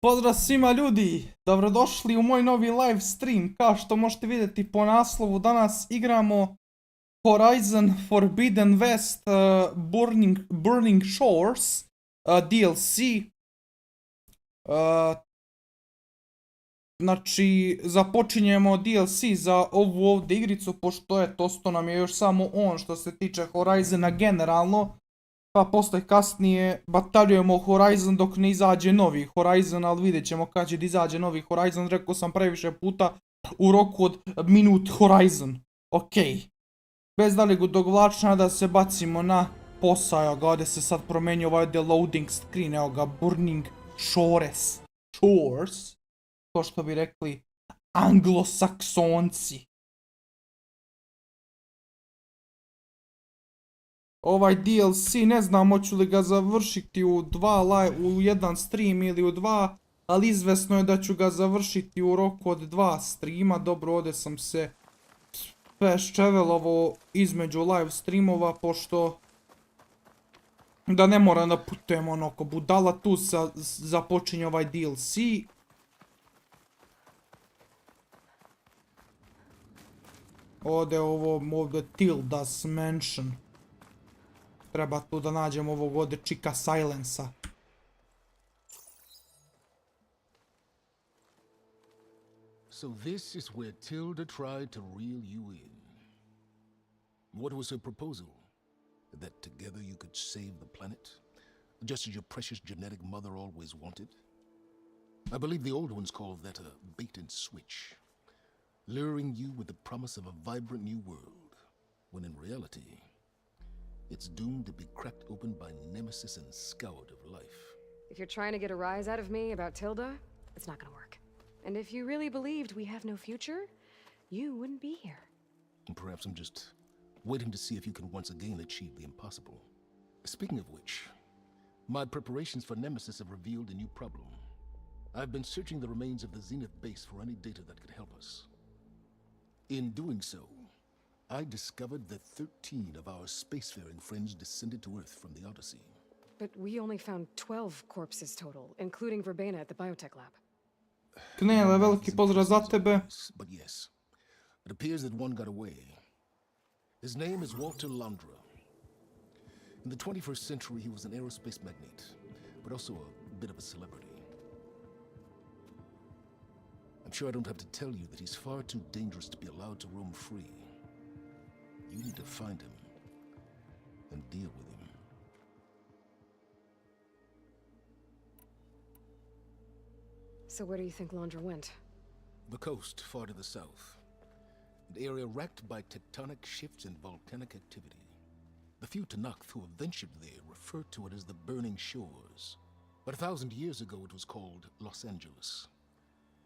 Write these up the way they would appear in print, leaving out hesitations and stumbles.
Pozdrav svima ljudi, dobrodošli u moj novi live stream. Kao što možete vidjeti po naslovu, danas igramo Horizon Forbidden West Burning Shores DLC. Znači, započinjemo DLC za ovu ovdje igricu, pošto to nam je još samo on što se tiče Horizona generalno. Pa poslije kasnije bataljujemo Horizon dok ne izađe novi Horizon, ali vidjet ćemo kad će da izađe novi Horizon. Rekao sam previše puta, u roku od minut Horizon. Ok. Bez daljeg odugovlačenja da se bacimo na posao. Evo ga, ovdje se sad promenio ovaj ovdje loading screen. Evo ga, Burning Shores. Shores. To što bi rekli Anglosaksonci. Ovaj DLC, ne znam hoću li ga završiti u jedan stream ili u dva, ali izvesno je da ću ga završiti u roku od 2 streama. Dobro, ovdje sam se ščevelovo između live streamova, pošto da ne moram da putujem onako budala, tu započinje ovaj DLC. Ovdje Tilda's Mansion. Treba tu da nađemo ovog ovdje čika Silensa. So this is where Tilda tried to reel you in. What was her proposal? That together you could save the planet? Just as your precious genetic mother always wanted? I believe the old ones called that a bait and switch. Luring you with the promise of a vibrant new world, when in reality, it's doomed to be cracked open by nemesis and scoured of life. If you're trying to get a rise out of me about Tilda, it's not gonna work. And if you really believed we have no future, you wouldn't be here. And perhaps I'm just waiting to see if you can once again achieve the impossible. Speaking of which, my preparations for Nemesis have revealed a new problem. I've been searching the remains of the Zenith base for any data that could help us. In doing so, I discovered that 13 of our spacefaring friends descended to Earth from the Odyssey. But we only found 12 corpses total, including Verbena at the biotech lab. Knele, veliki pozdrav za tebe. But yes, it appears that one got away. His name is Walter Londra. In the 21st century, he was an aerospace magnate, but also a bit of a celebrity. I'm sure I don't have to tell you that he's far too dangerous to be allowed to roam free. You need to find him and deal with him. So where do you think Londra went? The coast, far to the south. An area racked by tectonic shifts and volcanic activity. The few Tanakh who have ventured there refer to it as the Burning Shores. But 1,000 years ago it was called Los Angeles,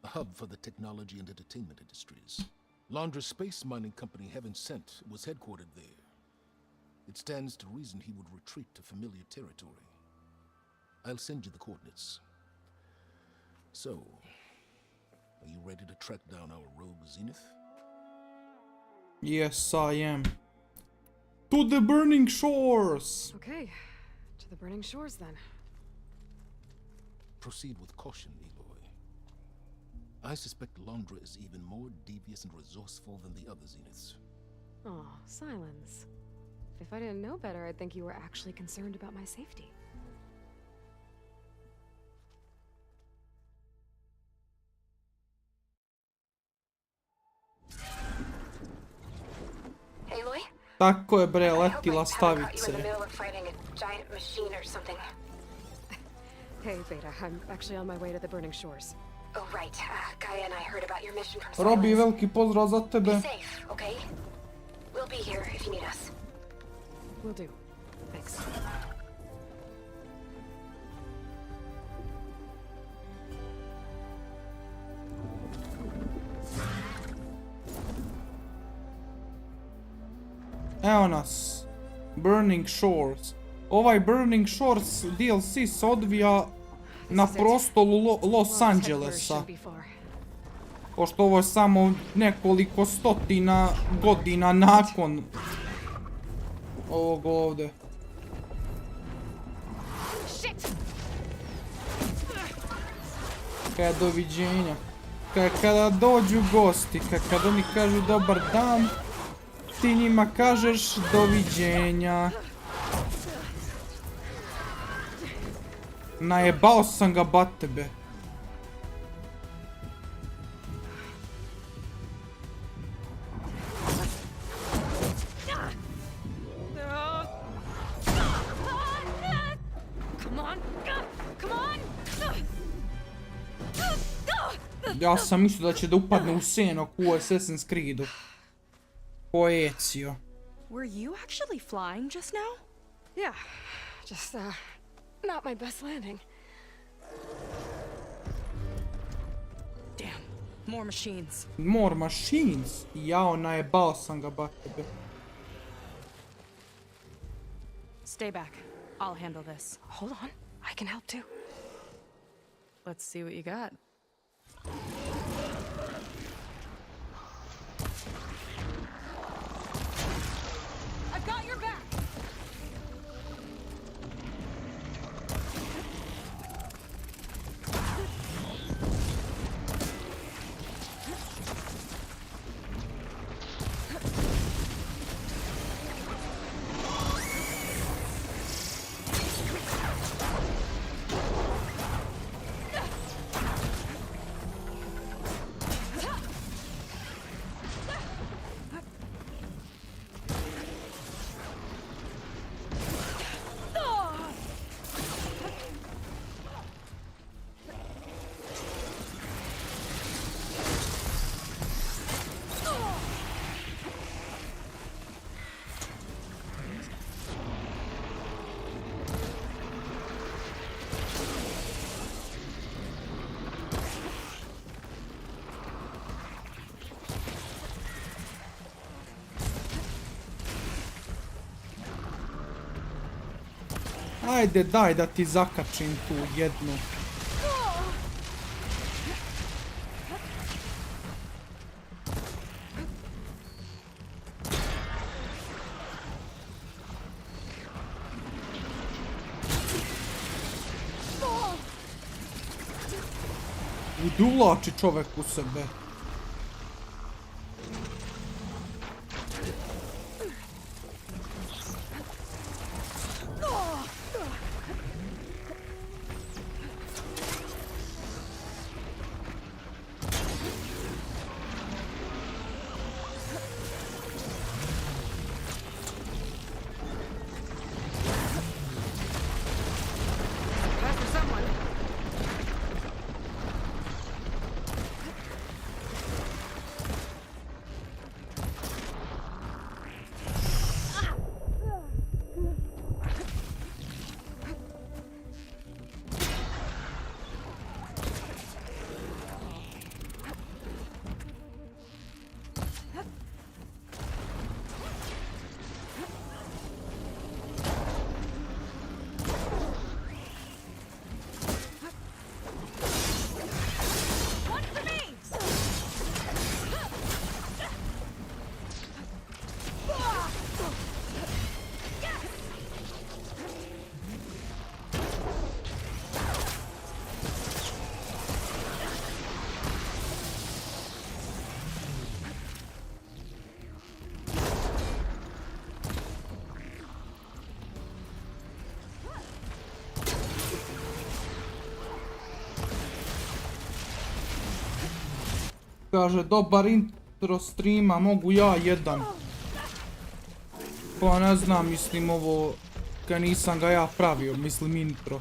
a hub for the technology and entertainment industries. Londra's space mining company, Heaven Sent, was headquartered there. It stands to reason he would retreat to familiar territory. I'll send you the coordinates. So, are you ready to track down our rogue Zenith? Yes, I am. To the Burning Shores! Okay, to the Burning Shores then. Proceed with caution, Eloy. I suspect Londra is even more devious and resourceful than the other Zeniths. Aw, Silence. If I didn't know better, I'd think you were actually concerned about my safety. Tako je bre, I hope my letila town caught you in stavice. the middle of fighting a giant machine or something. Hey, Beta, I'm actually on my way to the burning shores. Oh, right. Gaia and I heard about your mission from Robi, Silence. veliki pozdrav za Be tebe. safe, okay? We'll be here if you need us. Will do. Thanks. Evo nas. Burning Shores. Ovaj Burning Shores DLC se odvija na prostoru Los Angelesa. Pošto ovo je samo nekoliko stotina godina nakon ovog ovdje. Doviđenja. Kada dođu gosti, kad oni kažu dobar dan, ti njima kažeš doviđenja. Najebao sam ga bat tebe. Ja sam mislio da će da upadne u seno u Assassin's Creedu. Poecio. Were you actually flying just now? Yeah, just, not my best landing. Damn, more machines. More machines. Jao, najebao sam ga bat tebe. Stay back. I'll handle this. Hold on, I can help too. Let's see what you got. I've got your back. Ajde, daj da ti zakačim tu jednu. I uvlači čovek u sebe. Kaže, dobar intro streama, mogu ja jedan. Pa ne znam, mislim ovo, kad nisam ga ja pravio, mislim intro.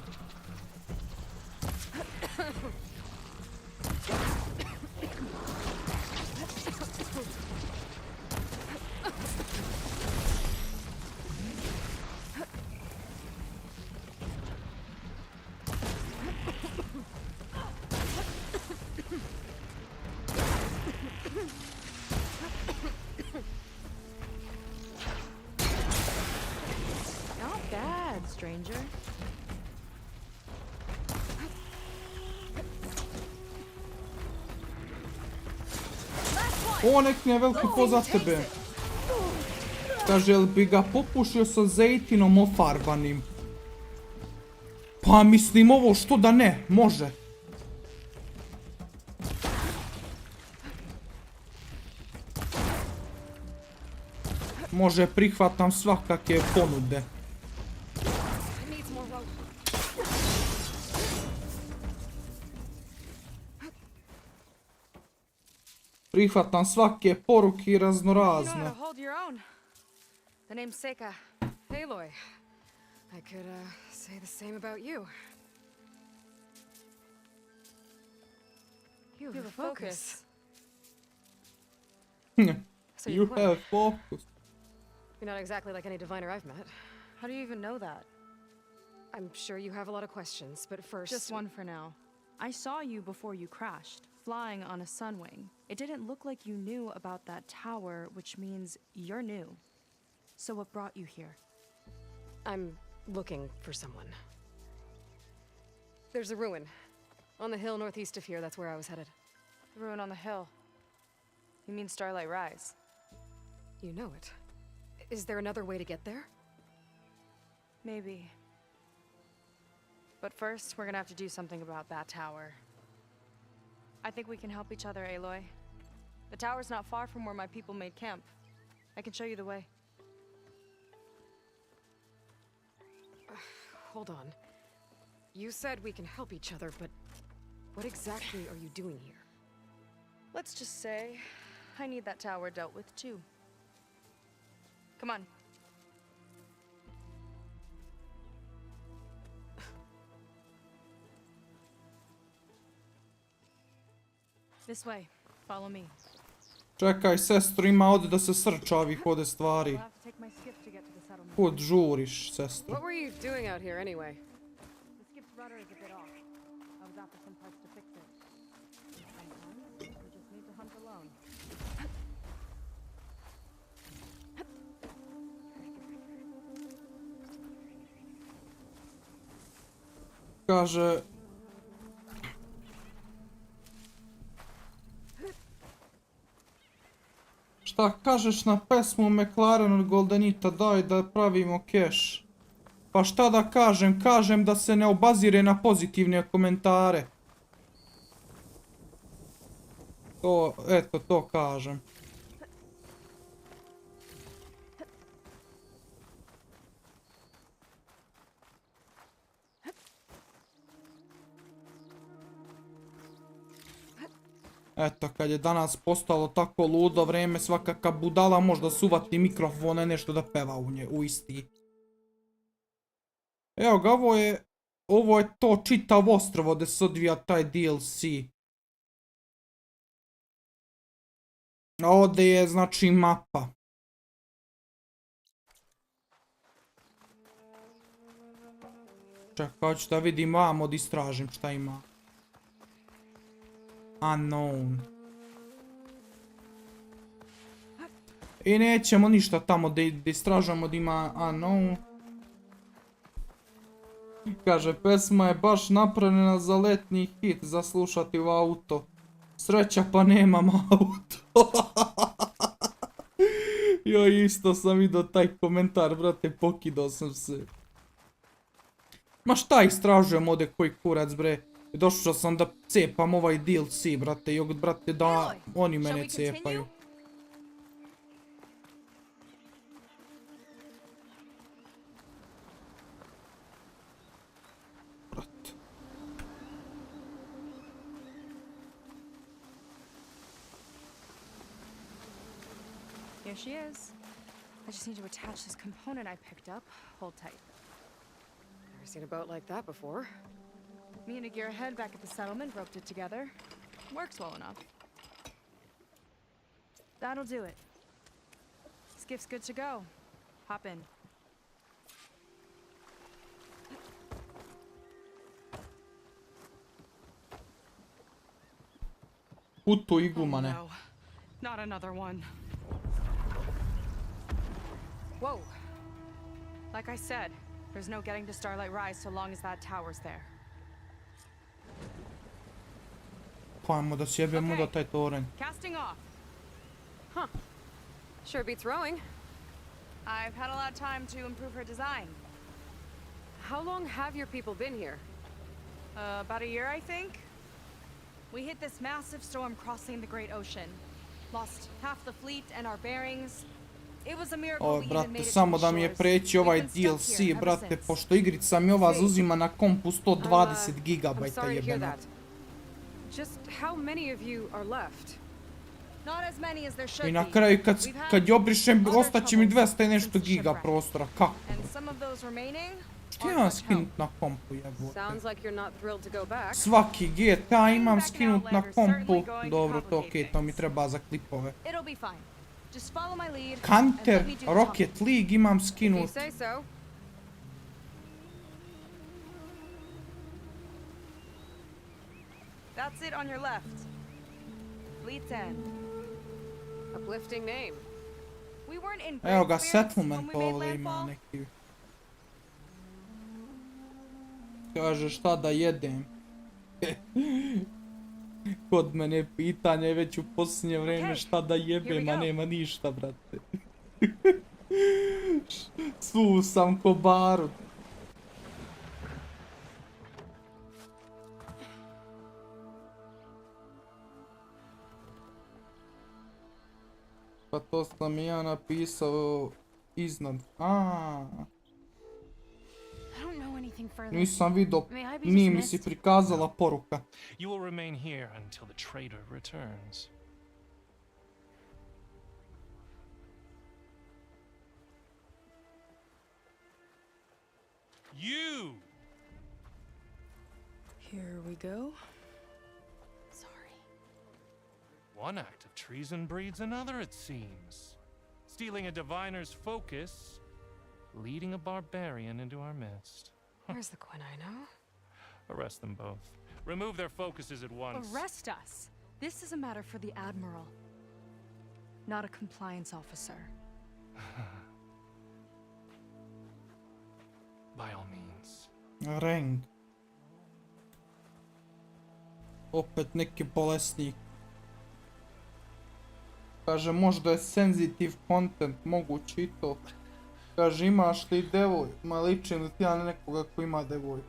Not bad, stranger. O, nek mi je veliki po za tebe. Kaže, jel bi ga popušio sa zejtinom ofarbanim? Pa mislim ovo, što da ne, može. Može, prihvatam svakake ponude. Prihvatam svake poruke i You know raznorazne. how to hold your own. The name's Seika. Aloy. I could, say the same about you. You have a focus. So You you're have focus. You're not exactly like any diviner I've met. How do you even know that? I'm sure you have a lot of questions, but first... Just one for now. I saw you before you crashed, flying on a sunwing. It didn't look like you knew about that tower, which means you're new. So what brought you here? I'm looking for someone. There's a ruin. On the hill northeast of here, that's where I was headed. The ruin on the hill. You mean Starlight Rise? You know it. Is there another way to get there? Maybe. But first, we're gonna have to do something about that tower. I think we can help each other, Aloy. The tower's not far from where my people made camp. I can show you the way. Hold on. You said we can help each other, but what exactly are you doing here? Let's just say I need that tower dealt with too. Come on. This way. Follow me. Čekaj, sestro, ima ovdje da se srča ovih ovdje stvari. We'll have to take my skip to get to the settlement. Kud žuriš, sestro? What were you doing out here anyway? The skip's rudder is a bit off. I was after some parts to fix it. Sometimes you just need to hunt alone. Kaže... Šta kažeš na pesmu McLaren od Goldenita, daj da pravimo keš. Pa šta da kažem, kažem da se ne obazire na pozitivne komentare. To, eto, to kažem. Eto, kad je danas postalo tako ludo vreme, svakaka budala možda suvati mikrofone, nešto da peva u isti. Evo ga, ovo je to čitav ostrvo gdje se odvija taj DLC. A ovdje je, znači, mapa. Čekaj, hoću da vidim vamo da istražim šta ima. Unknown. I nećemo ništa tamo da istražamo da ima unknown. Kaže, pesma je baš napravljena za letnji hit, za slušati u auto. Sreća pa nemam auto. Joj, isto sam vidio taj komentar, brate, pokidao sam se. Ma šta istražujem ovdje koji kurac, bre? Došao sam da cepam ovaj DLC, brate, i brate, da oni mene cepaju. Brate. Here she is. I just need to attach this component I picked up. Hold tight. Never seen a boat like that before. Me and a gearhead back at the settlement roped it together. Works well enough. That'll do it. Skiff's good to go. Hop in. Puto i gumane. No, not another one. Whoa. Like I said, there's no getting to Starlight Rise so long as that tower's there. Hajmo da sjebemo do taj toren. Casting off. Sure beats rowing. I've had a lot of time to improve her design. How long have your people been here? About a year, I think. We hit this massive storm crossing the Great Ocean. Lost half the fleet and our bearings. It was a miracle O, we even brate, made it to samo the da mi je shores. preći We've ovaj been stuck here DLC, ever brate, since. pošto igrica mi ova zauzima na kompu 120 I'm gigabajta sorry to hear jebeno. that. Just how many of you are left? Not as many as there should I na be. kraju We've had kad je obrišem, other ostaće mi troubles 200 i nešto since the giga shipwreck. prostora. Kako? And some of those remaining Što aren't imam much help. skinut na kompu jebote? Sounds like you're not thrilled to go back. Svaki GTA imam Back in skinut na Outlander kompu. certainly going to Dobro, to complicate okej, to mi things. treba za klipove. It'll be fine. Just follow my lead. Counter, and let me do the Rocket League imam If you skinut. say so. That's it on your left. Fleet's End. Uplifting name. We weren't in Evo great ga, spirits when settlement we made ovdje ima landfall. neki. Kaže šta da jedem. Kod mene pitanje je već u posljednje vrijeme Okay, šta da here jebem, we a go. nema ništa, brate. Svu sam ko barut. Pa to sam ja napisao iznad. I don't know anything further. Nisam vidio, May I be nije mi si dismissed? prikazala poruka. You will remain here until the traitor returns. You! Here we go. Sorry. One act of treason breeds another, it seems. Stealing a diviner's focus, leading a barbarian into our midst. Where's the quinino? Arrest them both. Remove their focuses at once. Arrest us. This is a matter for the Admiral, not a compliance officer. By all means. Reng. Opet neki bolesnik. Kaže, možda je sensitive content, moguće i to. Kaže, imaš li devoj? Ma ličim li ti ja na nekoga ko ima devoj?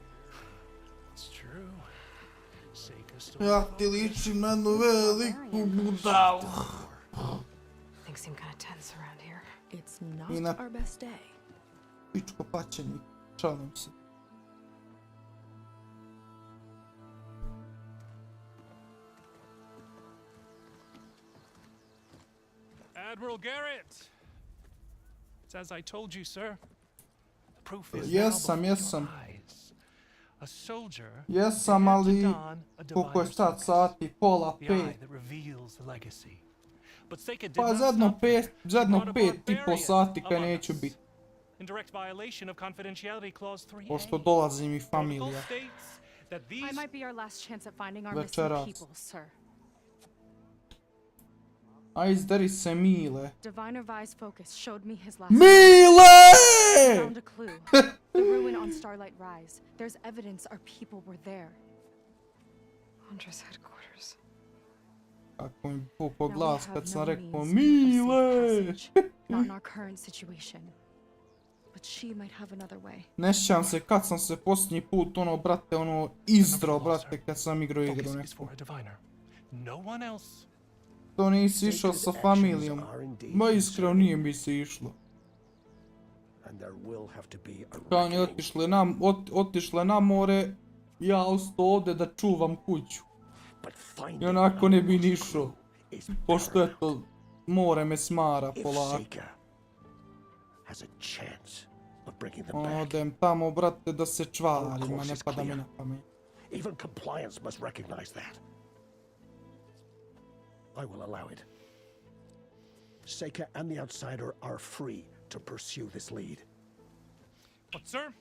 It's true. Seika still Ja ti ličim na jednu veliku budalu. Things seem kind of tense around here. It's I na not our best day. pičko paćenik. Šalim se. Admiral Garrett! It's as I told you, sir. The proof is Jesam, now before jesam. your eyes. A soldier Jesam, dared to ali don a koliko je diviner's sad focus, sati? Pola the pet. eye that reveals the legacy. But Seika did Pa not zadno stop there. pet, zadno Brought a 5,5 barbarian sati kad among neću us, biti. in direct violation of confidentiality clause 3A. Pošto dolazi mi Protocol familija. states that I these might be our last chance at finding our missing Večeras. people, sir. A izdari se Mile. Diviner Vi's focus showed me his last. Mile! Found a clue. The ruin on Starlight Rise. There's evidence our people were there. Hunter's headquarters. Kako mi pukao Now we glas have kad sam no rekao means of Mile! safe passage, not in our current situation. But she might have another way. Ne sjećam se kad sam se posljednji put brate, izdro, brate, kad sam igrao igru focus is neku. for a diviner. No one else. To nisi išao sa familijom. Ma iskreno nije mi se išlo. Kao oni otišle na more, ja ostao ovdje da čuvam kuću. I onako ne bi ni išao. Pošto eto, more me smara polako. has a chance of bringing them back. Odem tamo, brate, da se čvarim, a course ne is pada mi clear. na pamet. Even compliance must recognize that. I will allow it. Seika and the outsider are free to pursue this lead. But, sir,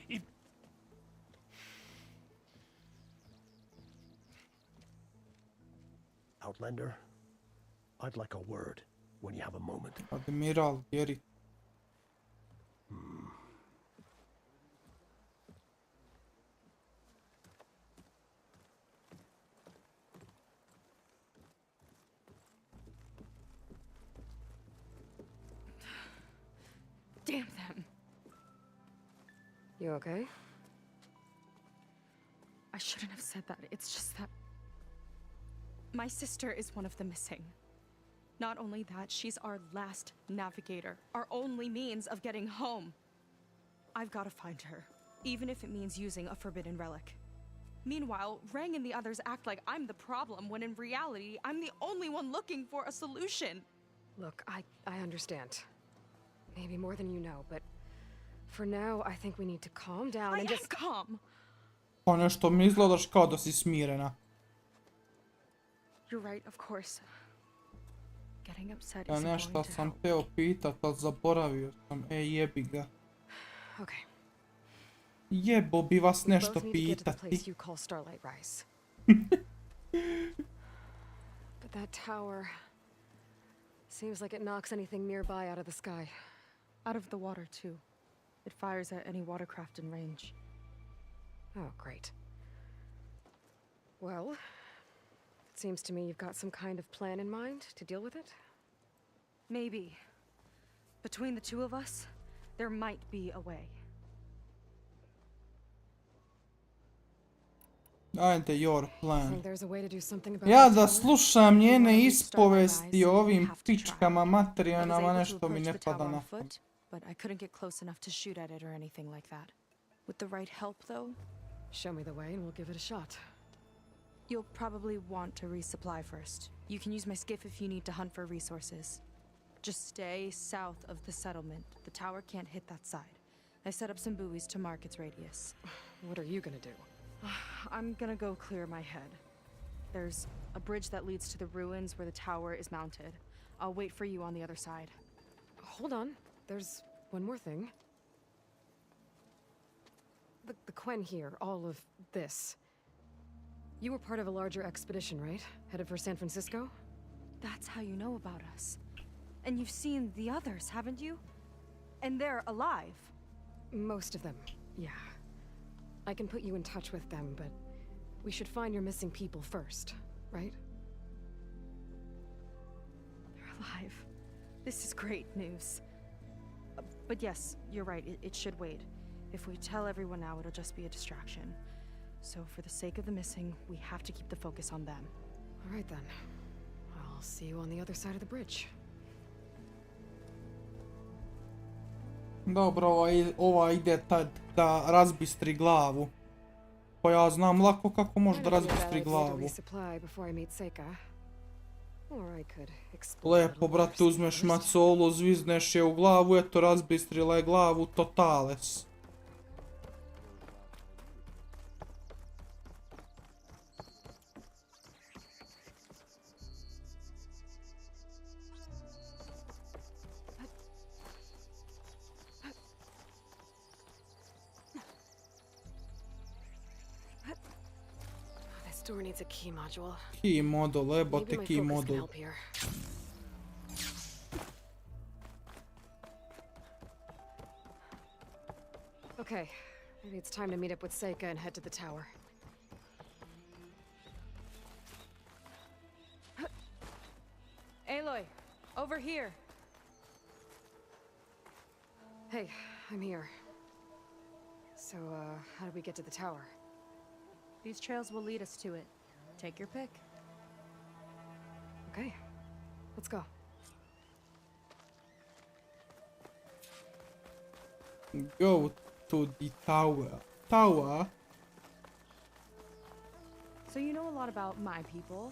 if Outlander, I'd like a word when you have a moment. Admiral, Geri. Damn them. You okay? I shouldn't have said that. It's just that my sister is one of the missing. Not only that, she's our last navigator, our only means of getting home. I've got to find her, even if it means using a forbidden relic. Meanwhile, Rang and the others act like I'm the problem, when in reality, I'm the only one looking for a solution. Look, I understand. Maybe more than you know, but for now, I think we need to calm down I and am just... calm. Pa nešto mi izgledaš kao da si smirena. You're right, of course. Getting upset Ja isn't nešto going to sam help. teo pitat, ali zaboravio sam. Jebi ga. Okay. Jebo bi vas We nešto both need to get to the place pitati. you call Starlight Rise. But that tower... seems like it knocks anything nearby out of the sky. Out of the water, too. It fires at any watercraft in range. Oh, great. Well, it seems to me you've got some kind of plan in mind to deal with it. Maybe. Between the two of us, there might be a way. Ajde, your I plan. think there's a way to do something about Ja that da tower? slušam njene Starlight ispovesti Rise, o you ovim have to try. pičkama I was materijalama, able to nešto mi approach ne the tower pada on na pamet. foot, but I couldn't get close enough to shoot at it or anything like that. With the right help, though, Show me the way and we'll give it a shot. you'll probably want to resupply first. You can use my skiff if you need to hunt for resources. Just stay south of the settlement. The tower can't hit that side. I set up some buoys to mark its radius. What are you gonna do? I'm gonna go clear my head. There's a bridge that leads to the ruins where the tower is mounted. I'll wait for you on the other side. Hold on. There's one more thing. The Quen here, all of this. You were part of a larger expedition, right? Headed for San Francisco? That's how you know about us. And you've seen the others, haven't you? And they're alive. Most of them, yeah. I can put you in touch with them, but we should find your missing people first, right? They're alive. This is great news. But yes, you're right, it should wait. If we tell everyone now, it'll just be a distraction. So for the sake of the missing, we have to keep the focus on them. All right then. I'll see you on the other side of the bridge. Dobro, ova ide tad da razbistri glavu. Pa ja znam lako kako može da razbistri glavu. Resupply before I meet Seika. Or I could explore Lepo, a little brate, more uzmeš first. macolu, zvizneš je u glavu, eto, razbistrila je glavu, totales. This door needs a key module. Key model, Maybe ebote my key focus can model. help here. Okay, maybe it's time to meet up with Seika and head to the tower. Aloy, over here. Hey, I'm here. So, how do we get to the tower? These trails will lead us to it. Take your pick. Okay, let's go. Go to the tower. Tower? So you know a lot about my people,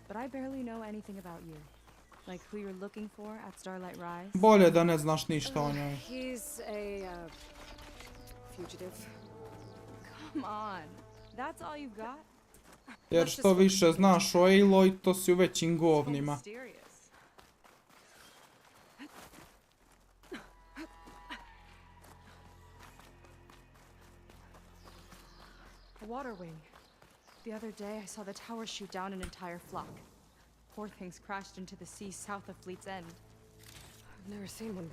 but I barely know anything about you. Like who you're looking for at Starlight Rise? Bolje da ne znaš ništa o njoj. He's a fugitive. Come on. That's all you got? Jer što više znaš o Aloy, to si u većim So govnima. mysterious. A water wing. The other day I saw the tower shoot down an entire flock. Poor things crashed into the sea south of Fleet's End. I've never seen one.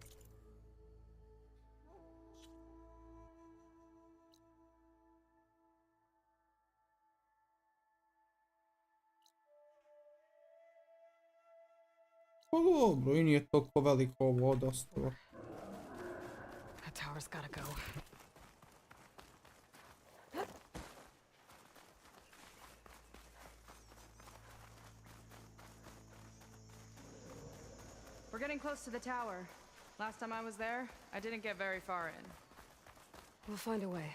Pa dobro, i nije toliko veliko ovo odostvo. That tower's gotta go. We're getting close to the tower. Last time I was there, I didn't get very far in. We'll find a way.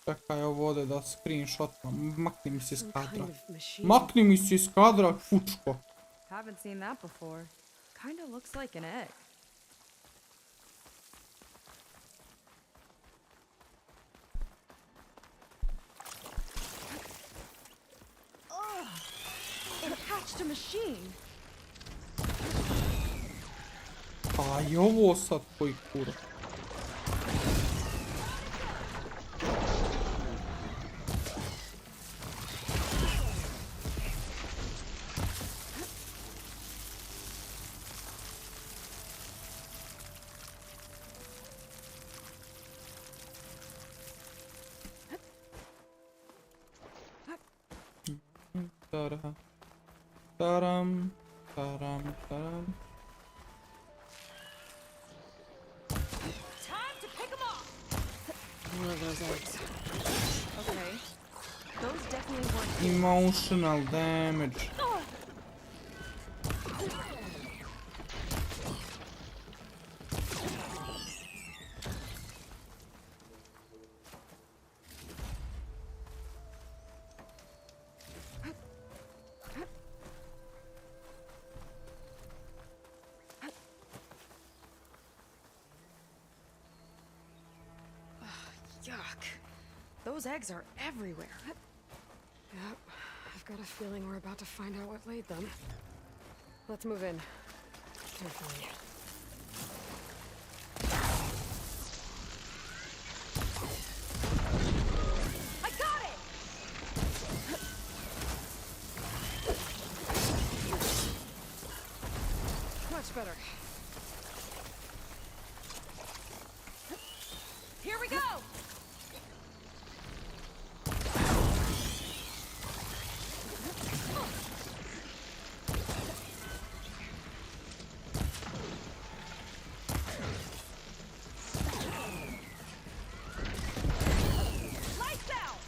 Čekaj ovo ovdje da screenshotam. Makni mi se iz Some kadra. kind of machine. Makni mi se iz kadra, fučko. Haven't seen that before. Kinda looks like an egg. Ugh! It hatched a machine! A i ovo sad koji kura. Taram, taram, taram, taram. Time to pick them off! One of those eggs. Okay. Those definitely weren't. Emotional damage. Yuck. Those eggs are everywhere. Yep. I've got a feeling we're about to find out what laid them. Let's move in. Carefully. I got it! Much better. Here we go! Lights out!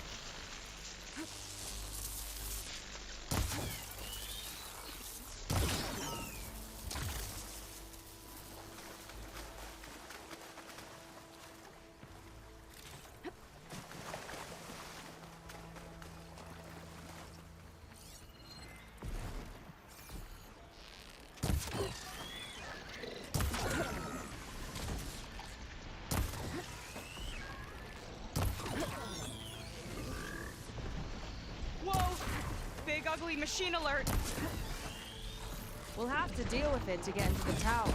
Whoa! Big ugly machine alert! We'll have to deal with it to get into the tower.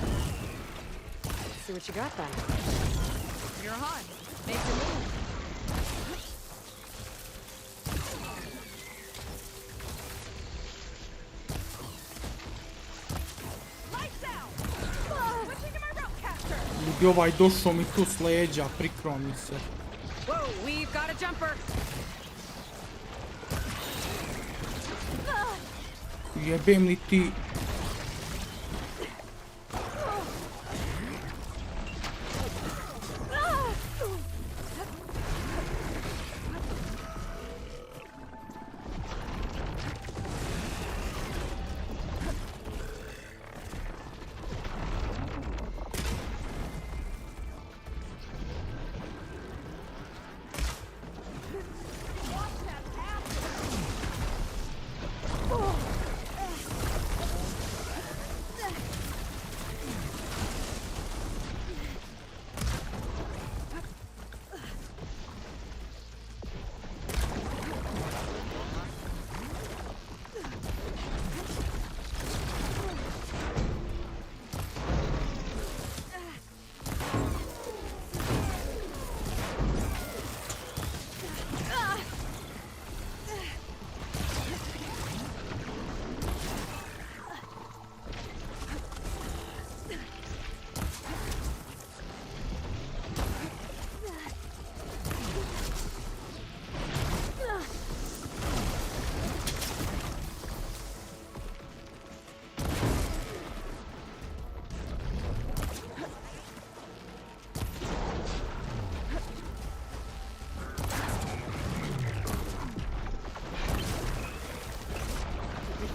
See what you got then. You're on. Make the move. Lights out! Switching to my ropecaster! Ljudi, ovaj došao mi tu s leđa, prikro mi se. Whoa, we've got a jumper. Jebem li ti...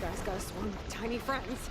guys got a swarm of tiny friends.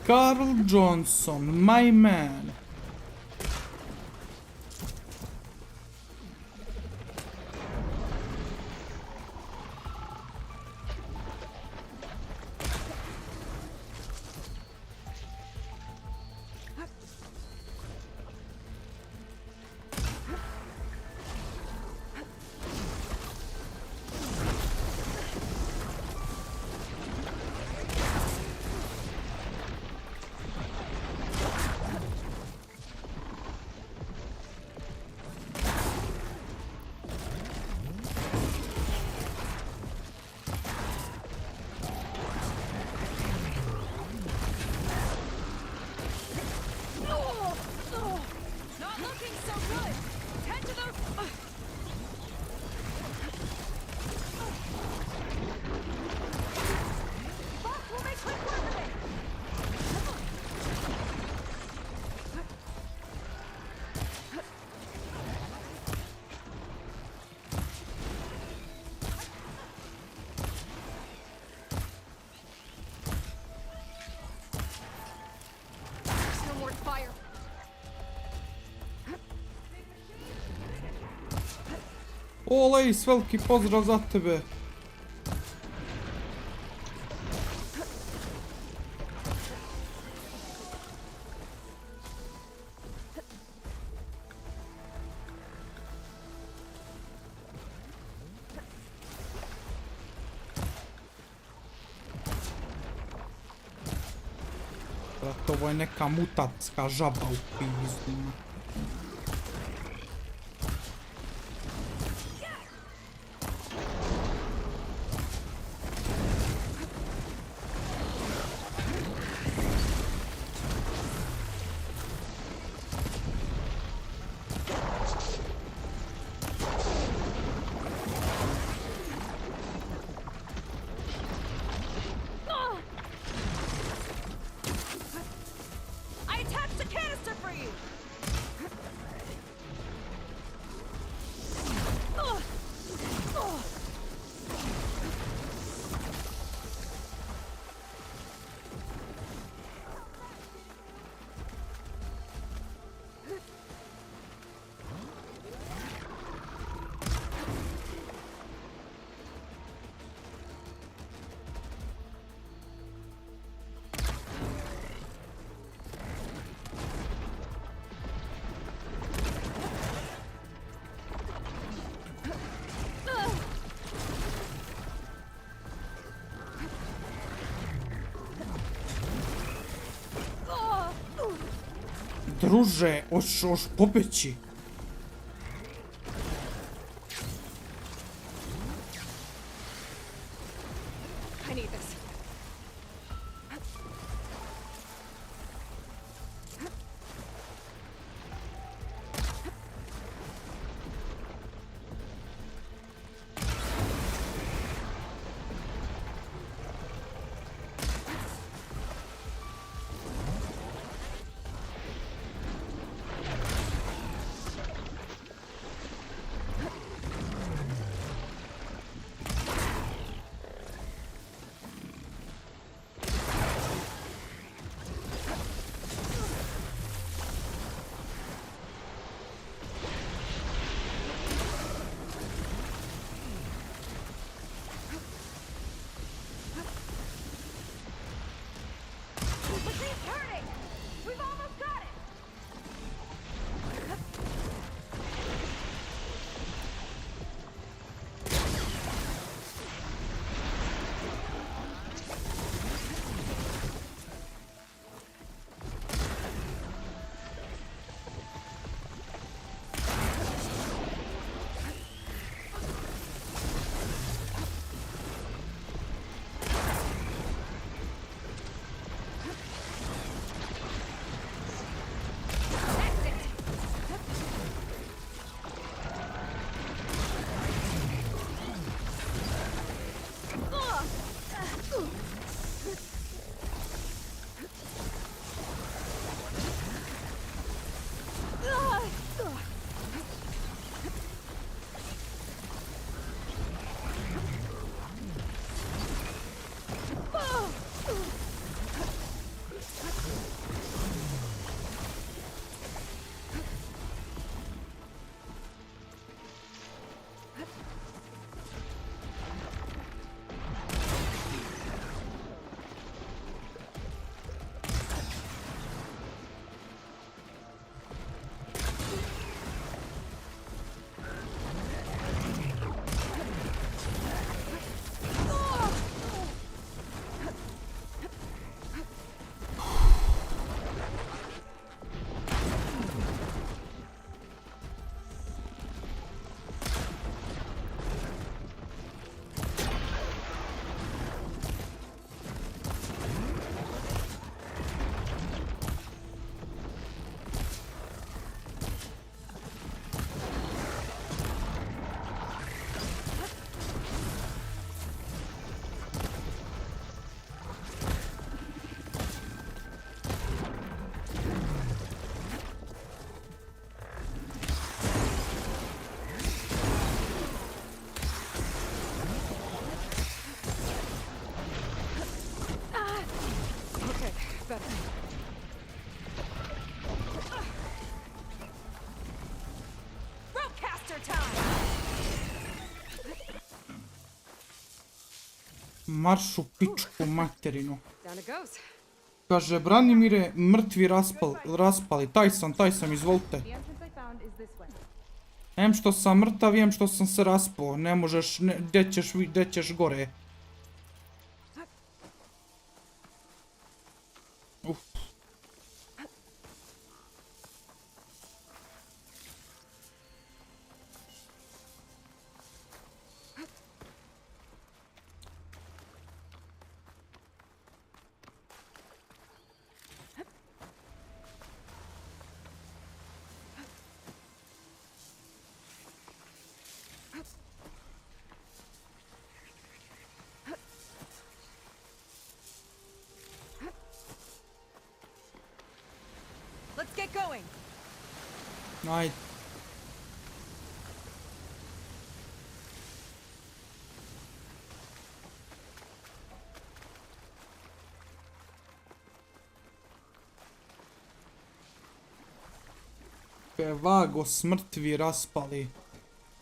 Carl Johnson, my man. Olejs, veliki pozdrav za tebe. Ovo je neka mutantska žaba u pizdu. Druže, hoćeš pobeći? I need this. Ropecaster time! Marš u pičku materinu. Down it goes. Kaže, Branimire, mrtvi raspali. Taj sam, izvolite. The entrance I found is this way. Em što sam mrtav, em što sam se raspao. Ne možeš, gdje ćeš gore. Uf. Let's get going! Ajde. Vago, smrtvi raspali.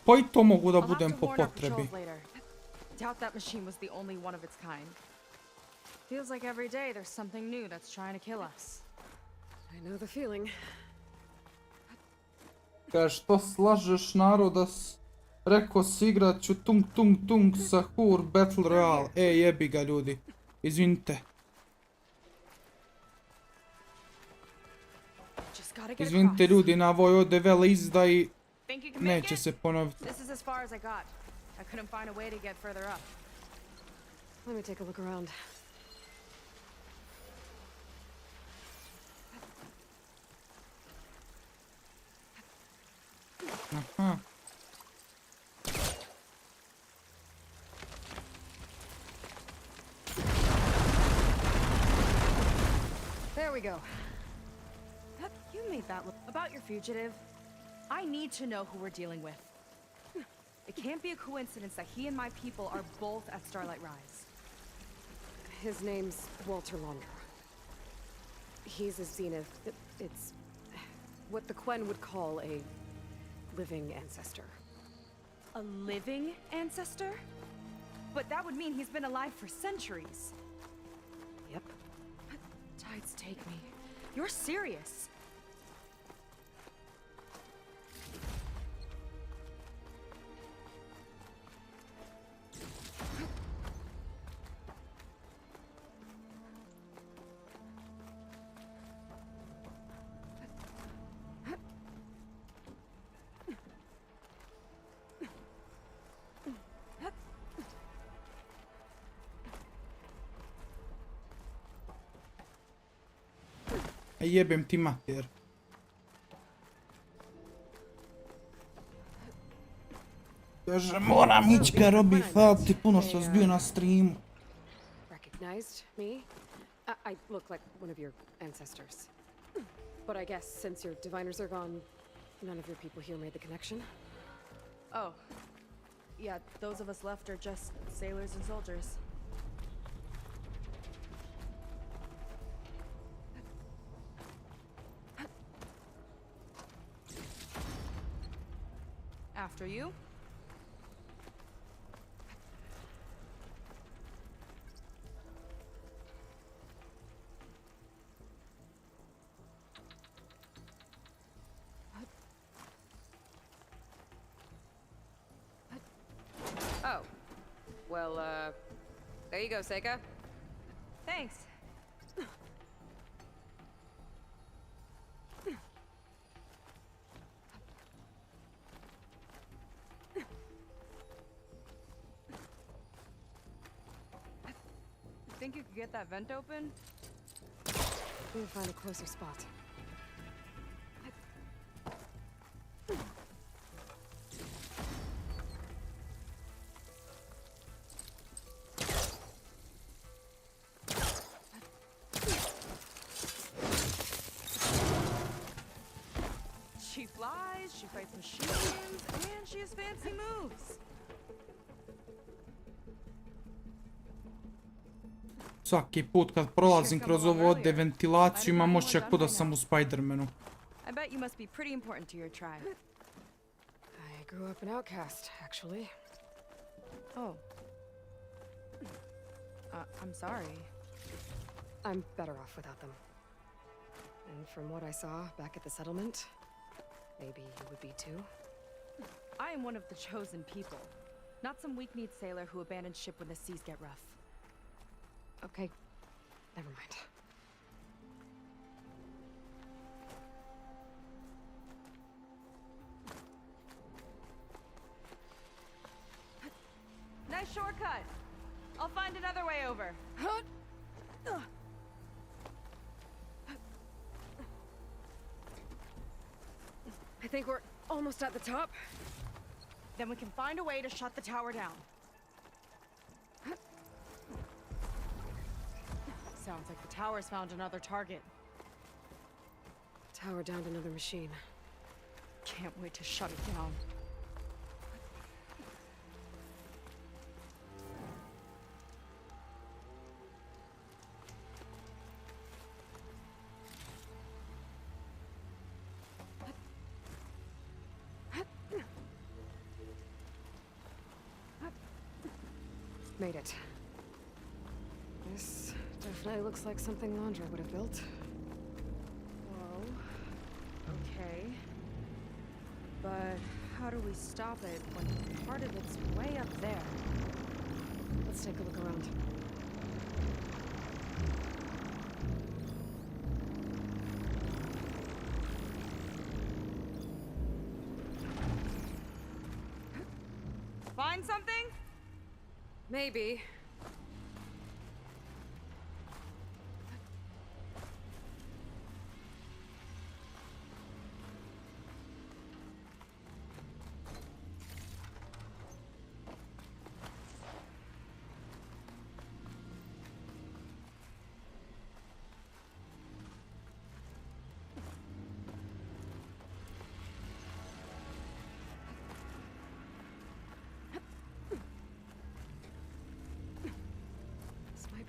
Pa i to mogu da I'll have budem to po warn our potrebi. patrols later. Doubt that machine was the only one of its kind. Feels like every day there's something new that's trying to kill us. I know the feeling. Kaže, što slažeš naroda rekao si igrat ću tung sahur battle royale. Jebi ga ljudi. Izvinite. Just gotta get Izvinite across. ljudi na ovoj ovdje vele izdaji. Think you can make Neće it? se ponoviti. This is as far as I got. I couldn't find a way to get further up. Let me take a look around. Aha. There we go. You made that look. About your fugitive, I need to know who we're dealing with. It can't be a coincidence that he and my people are both at Starlight Rise. His name's Walter Launder. He's a zenith. It's what the Quen would call a living ancestor. A living ancestor? But that would mean he's been alive for centuries. Yep. Tides take me. You're serious. Jebem ti mater. Kaže, moram ići ka robi fati puno što si bio na streamu. Recognized me? I look like one of your ancestors. But I guess since your diviners are gone, none of your people here made the connection? Oh. Yeah, those of us left are just sailors and soldiers. After you. Oh. Well, there you go, Seika. Thanks. Think you could get that vent open? Let me find a closer spot. She flies, she fights machines, and she has fancy moves. Svaki put kad prolazim kroz ovo ovdje ventilaciju imam osjećaj kao da sam u Spider-Manu. I bet you must be pretty important to your tribe. I grew up an outcast, actually. Oh. I'm sorry. I'm better off without them. And from what I saw back at the settlement, maybe you would be too. I am one of the chosen people, not some weak-kneed sailor who abandons ship when the seas get rough. Okay, never mind. Nice shortcut. I'll find another way over. I think we're almost at the top. Then we can find a way to shut the tower down. Sounds like the tower's found another target. Tower downed another machine. Can't wait to shut it down. Made it. This definitely looks like something Landra would have built. Whoa. Okay. But how do we stop it when part of it's way up there? Let's take a look around. Find something? Maybe.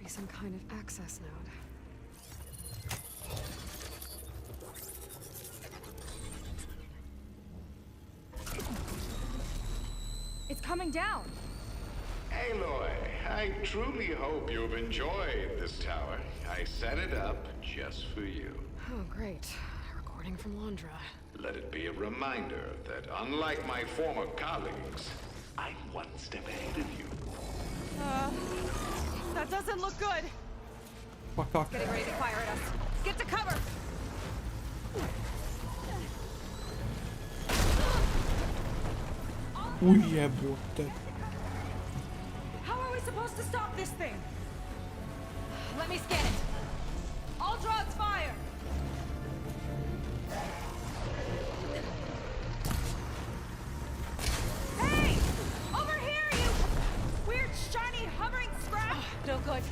Some kind of access node. It's coming down. Aloy, I truly hope you've enjoyed this tower. I set it up just for you. Oh, great. A recording from Landra. Let it be a reminder that unlike my former colleagues, I'm one step ahead of you. That doesn't look good. Pa kak? Getting ready to fire at us. Get to cover. Ujebote. How are we supposed to stop this thing? Let me scan it. I'll draw its fire. Hey! Over here, you weird, shiny, hovering scrap! No good.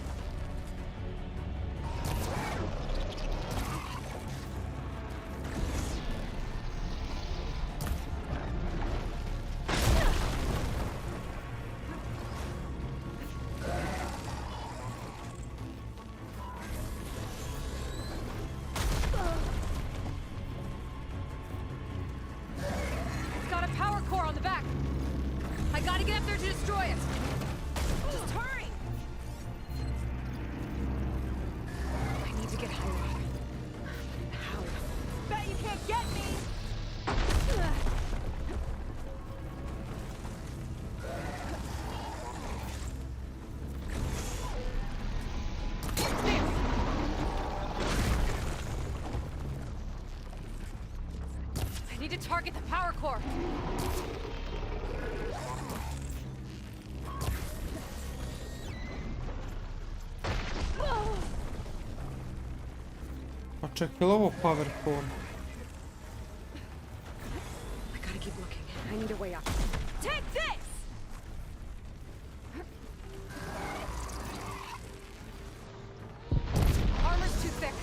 To target the power core. Pa čekaj, je li ovo power core? I gotta keep looking. I need a way up. Take this! Armor's too thick.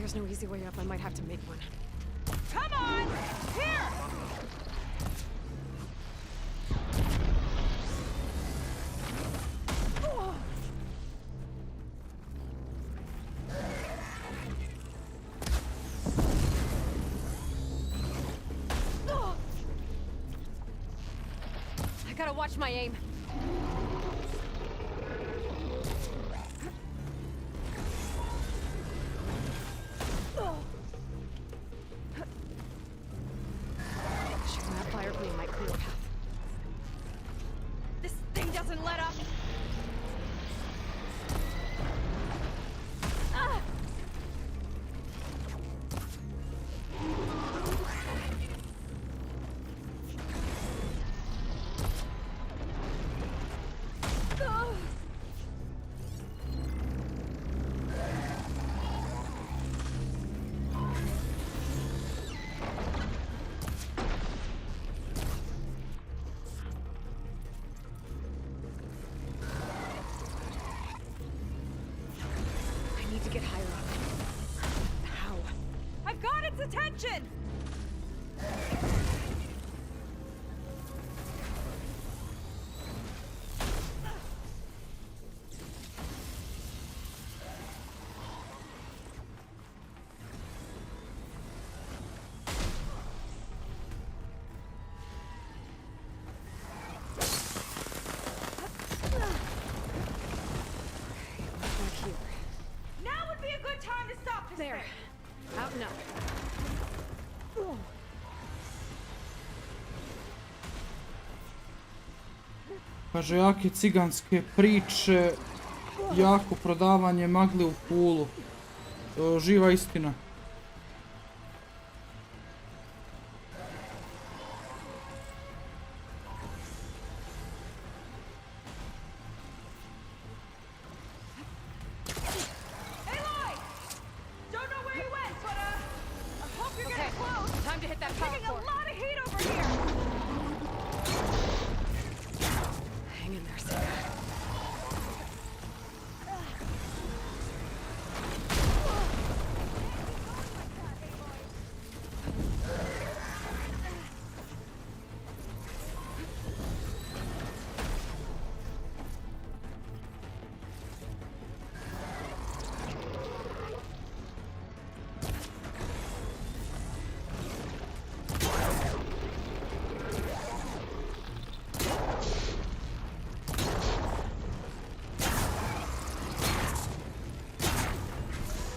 there's no easy way up, I might have to make one. Come on! Here! I gotta watch my aim. Shooting that fire beam might clear a path. This thing doesn't let up! Ah! Oh. I need to get higher up. How? I've got its attention! Back here. Now would be a good time to stop this There. thing! Out and up. Kaže, jake ciganske priče, jako prodavanje magle u Pulu. Živa istina. Aloy! Don't know where you went, but I hope you're Okay, getting close! time to hit that power Taking a core. lot of heat over here! Hang in there, Sarah.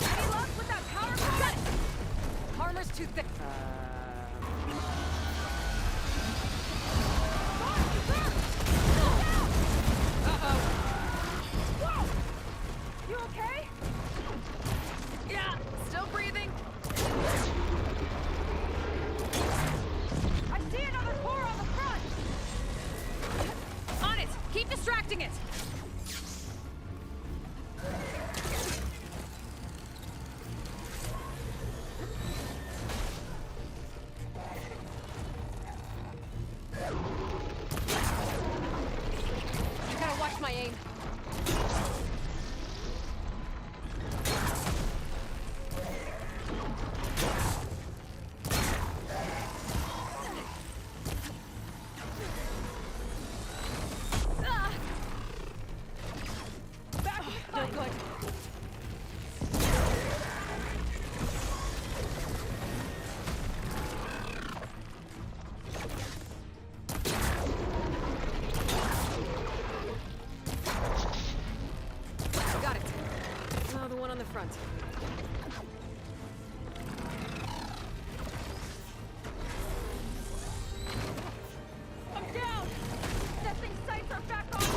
Any luck with that power cord? Armor's too thick. Whoa! You okay? Yeah, still breathing. I see another core on the front! On it! Keep distracting it! I gotta watch my aim. Ah! No good. Got it. Oh, the one on the front. I'm down! That thing's sights are back on you!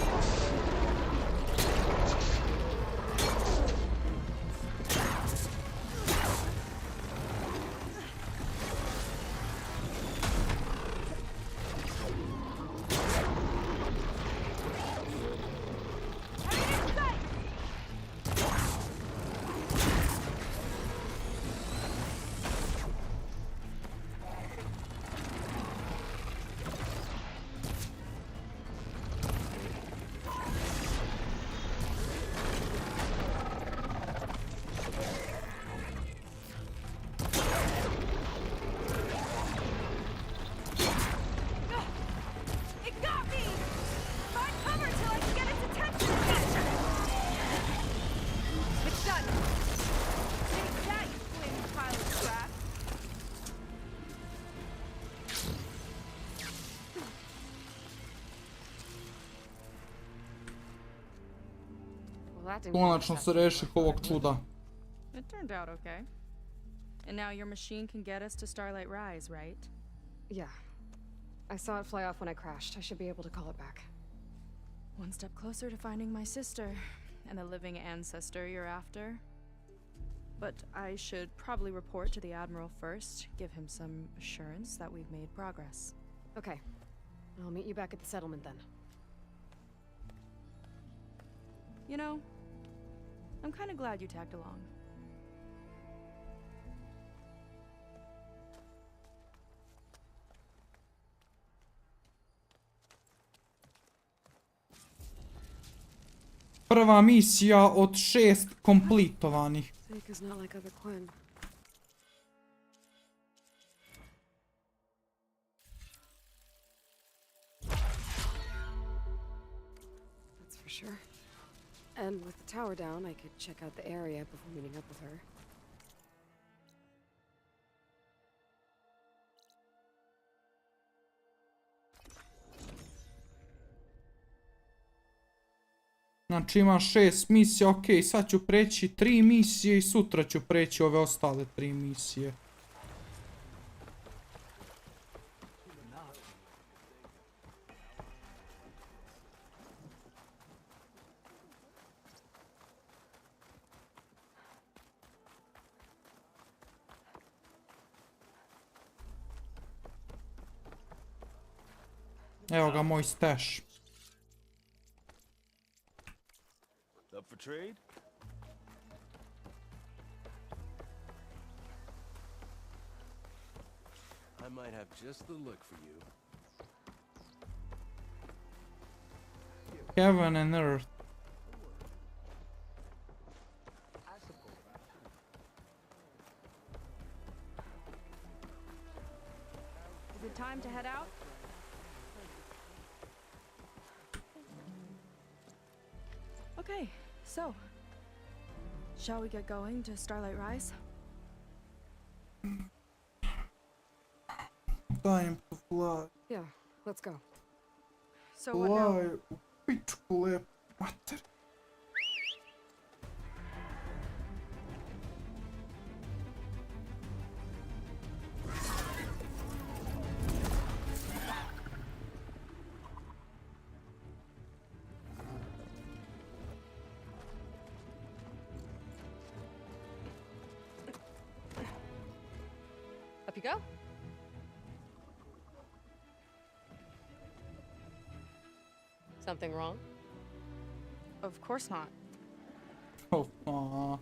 Enemy in sight! that didn't Konačno se reših ovog čuda. It turned out okay. And now your machine can get us to Starlight Rise, right? Yeah. I saw it fly off when I crashed. I should be able to call it back. One step closer to finding my sister and the living ancestor you're after. But I should probably report to the Admiral first, give him some assurance that we've made progress. Okay. I'll meet you back at the settlement then. You know, I'm kind of glad you tagged along. Prva misija od 6 komplitovanih. Seika's not like other Quen. That's for sure. And with the tower down, I could check out the area before meeting up with her. Znači ima 6 misija, ok, sad ću preći 3 misije i sutra ću preći ove ostale 3 misije. Evo ga moj stash. Up for trade? I might have just the look for you. Heaven and Earth. Is it time to head out? Okay, so, shall we get going to Starlight Rise? Time to fly. Yeah, let's go. So what now? Fly u pičku lep mater. Up you go. Something wrong? Of course not. Oh, aw.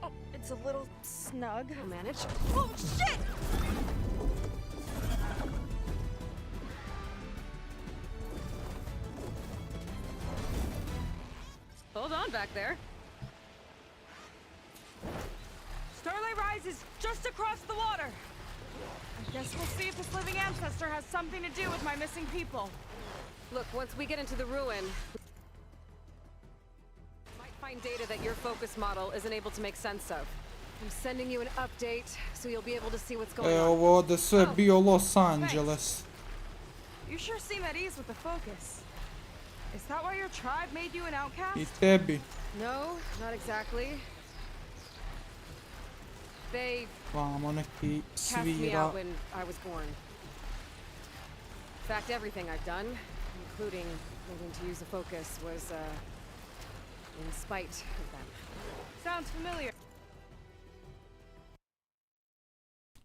Oh, it's a little snug. I'll manage. Oh, shit! Hold on back there. Starlight Rise is just across the water. I guess we'll see if this living ancestor has something to do with my missing people. Look, once we get into the ruin, we might find data that your focus model isn't able to make sense of. I'm sending you an update so you'll be able to see what's going on. Ovo ovdje sve bio Los Angeles. You sure seem at ease with the focus. Is that why your tribe made you an outcast? I tebi. No, not exactly. They Vamo neki cast me svira. out when I was born. In fact, everything I've done, including needing to use a focus, was in spite of them. Sounds familiar.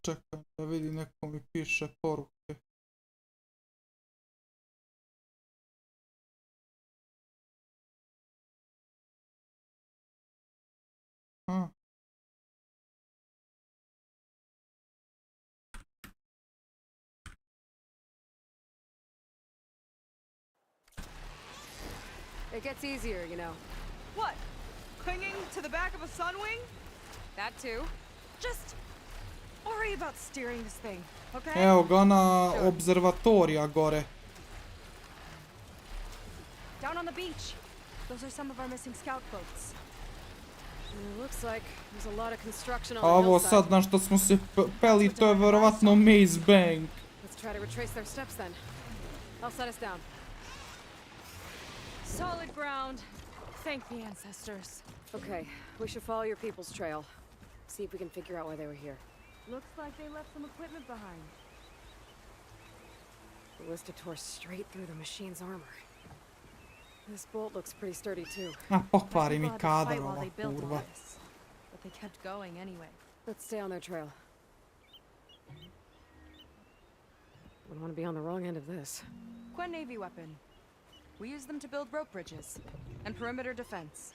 Čekaj da vidim, neko mi piše poruke. A. It gets easier, you know. What? Clinging to the back of a sunwing? That too. Just worry about steering this thing, okay? Evo ga ona observatorija gore. Down on the beach. Those are some of our missing scout boats. It looks like there's a lot of construction on A the ovo hillside. sad na što smo se peli, to je verovatno Maze Bank. Let's try to retrace their steps then. I'll set us down. Solid ground. Thank the ancestors. Okay, we should follow your people's trail. See if we can figure out why they were here. Looks like they left some equipment behind. The ballista tore straight through the machine's armor. This bolt looks pretty sturdy too. Pokvari mi People had to fight kadar while ova they built all kurva. this, but they kept going anyway. Let's stay on their trail. Wouldn't want to be on the wrong end of this. Quen Navy weapon. We use them to build rope bridges and perimeter defense.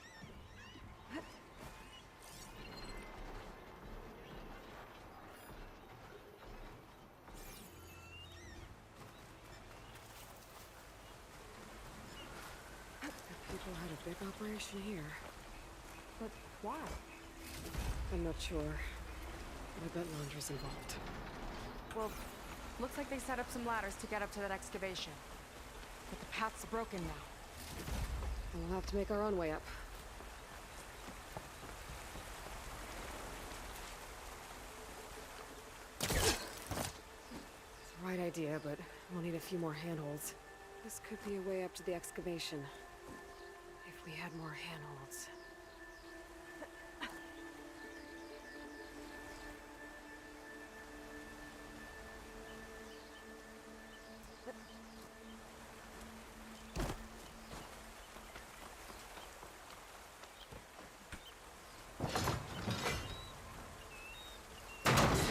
People had a big operation here. But why? I'm not sure. I bet laundry's involved. Well, looks like they set up some ladders to get up to that excavation. But the path's broken now. We'll have to make our own way up. It's the right idea, but we'll need a few more handholds. This could be a way up to the excavation. If we had more handholds.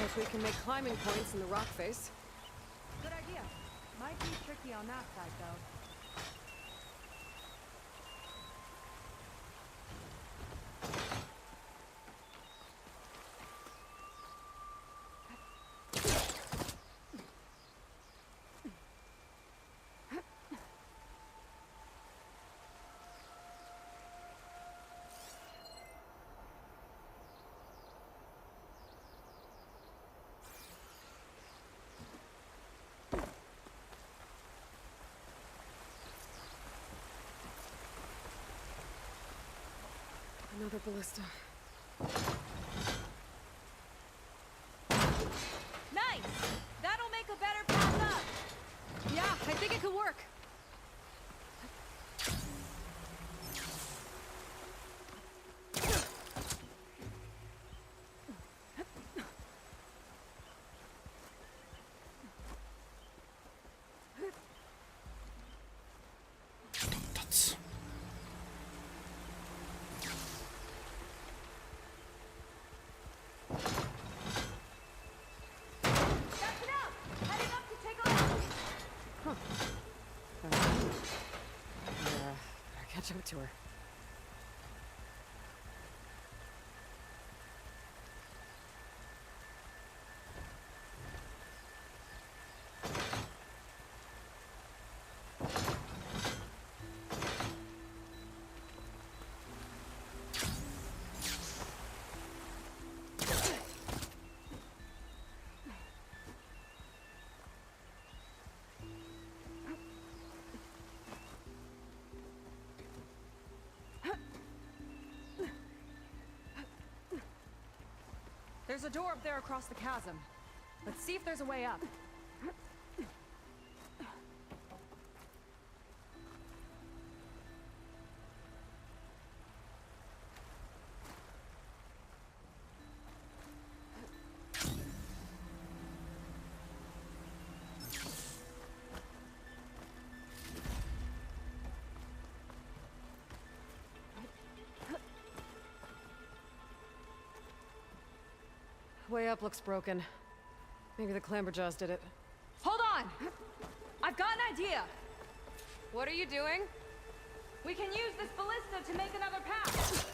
If we can make climbing points in the rock face. Good idea. Might be tricky on that side, though. Another ballista. Nice! That'll make a better path up! Yeah, I think it could work. That's... That's enough! Heading up to take a look! Better catch up to her. There's a door up there across the chasm. Let's see if there's a way up. Way up looks broken. Maybe the clamberjaws did it. Hold on! I've got an idea! What are you doing? We can use this ballista to make another path!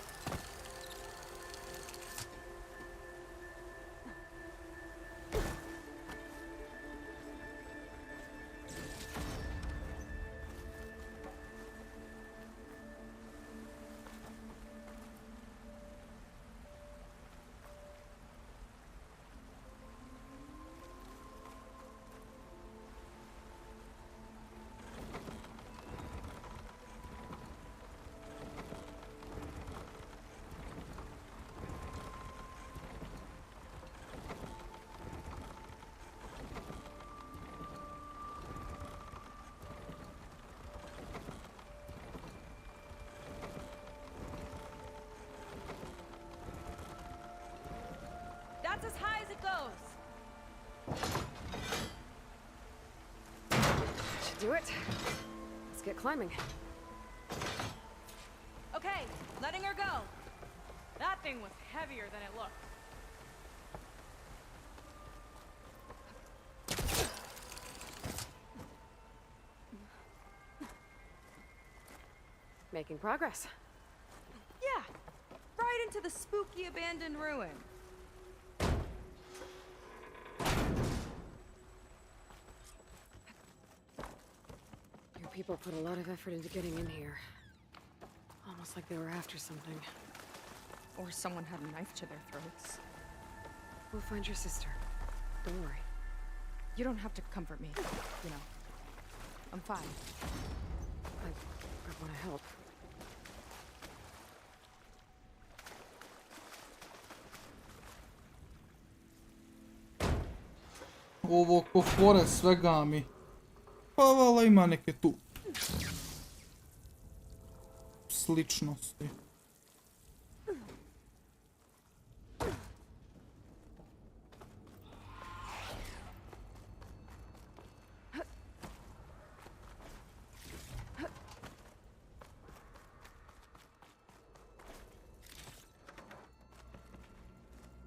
Should do it. Let's get climbing. Okay, letting her go. That thing was heavier than it looked. Making progress. Yeah, right into the spooky abandoned ruin. Your people put a lot of effort into getting in here. Almost like they were after something. Or someone had a knife to their throats. We'll find your sister. Don't worry. You don't have to comfort me, you know. I'm fine. I want to help. Ovo ko fore svega mi. Pa vala ima neke tu sličnosti.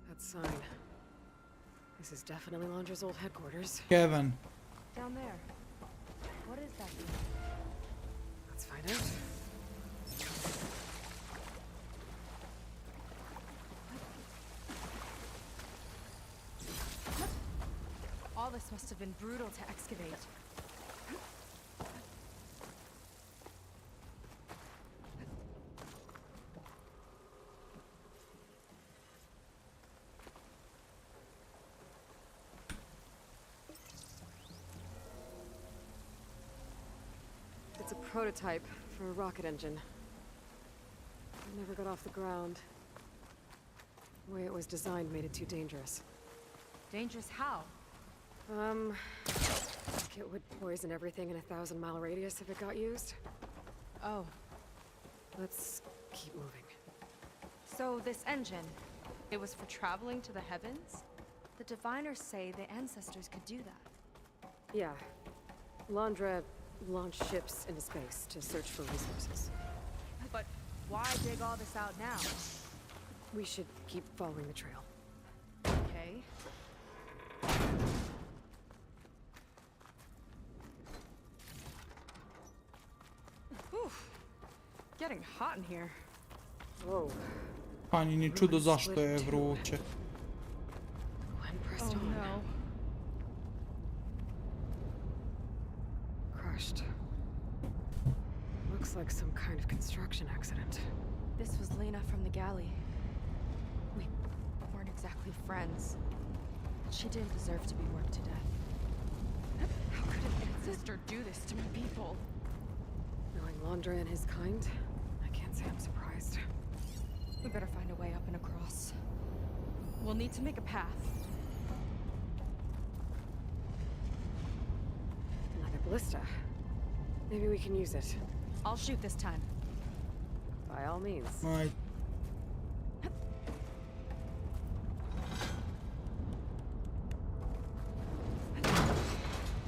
That sign. This is definitely Londra's old headquarters. Kevin. Down there. What is that thing? Let's find out. All this must have been brutal to excavate. It's a prototype for a rocket engine. It never got off the ground. The way it was designed made it too dangerous. Dangerous how? It would poison everything in a 1,000-mile radius if it got used. Oh, Let's keep moving. so this engine, it was for traveling to the heavens? The diviners say the ancestors could do that. Yeah. Londra launched ships into space to search for resources. But why dig all this out now? We should keep following the trail. Okay. Oof. Getting hot in here. Whoa. Pa ni čudo zašto je vruće. When pressed Oh on. no. Crushed. Looks like some kind of construction accident. This was Lena from the galley. We weren't exactly friends. But she didn't deserve to be worked to death. How could an ancestor do this to my people? Knowing Londra and his kind, I can't say I'm surprised. We better find a way up and across. We'll need to make a path. Another ballista. Maybe we can use it. I'll shoot this time. By all means. Aj,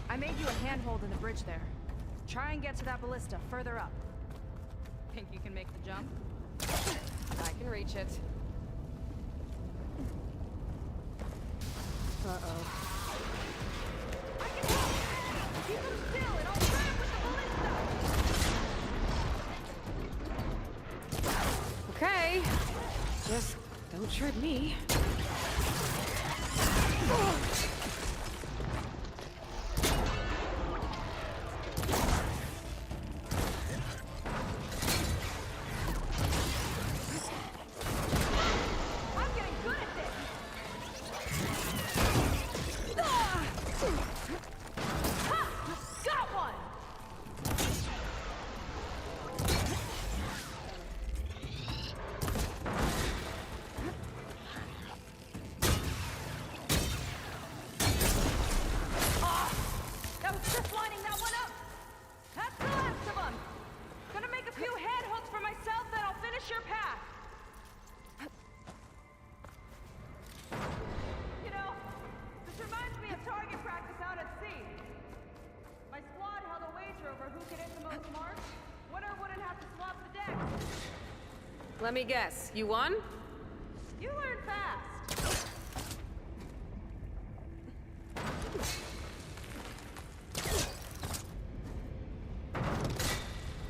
I made you a handhold in the bridge there. Try and get to that ballista further up. Think you can make the jump? I can reach it. Uh-oh. I can help! Keep them still and I'll try with the ballista! Okay. Just don't trip me. I'm getting good at this! Ha! Got one! That was just lining that one up! That's the last of them! Gonna make a few head hooks for myself, then I'll finish your path! You know, this reminds me of Tar Let me guess, you won? You learn fast.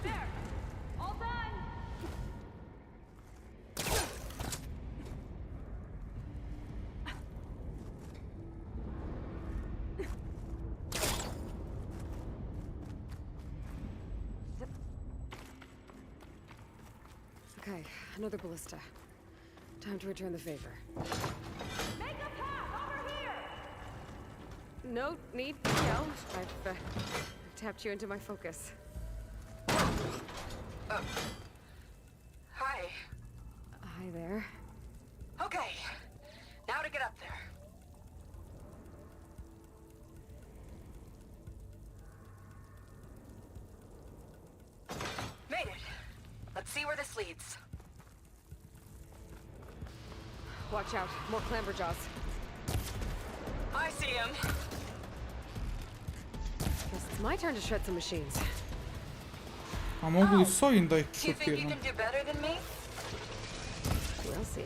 There. All done. Okay, another ballista. Time to return the favor. Make a path over here. No need, no. I've tapped you into my focus. Hi. Hi there. Okay. Now to get up there. Made it. Let's see where this leads. Watch out, more clamberjaws. I see him. Guess it's my turn to shred some machines. A mogu li s ovim da ih Do you think you šutiram? can do better than me? We'll see.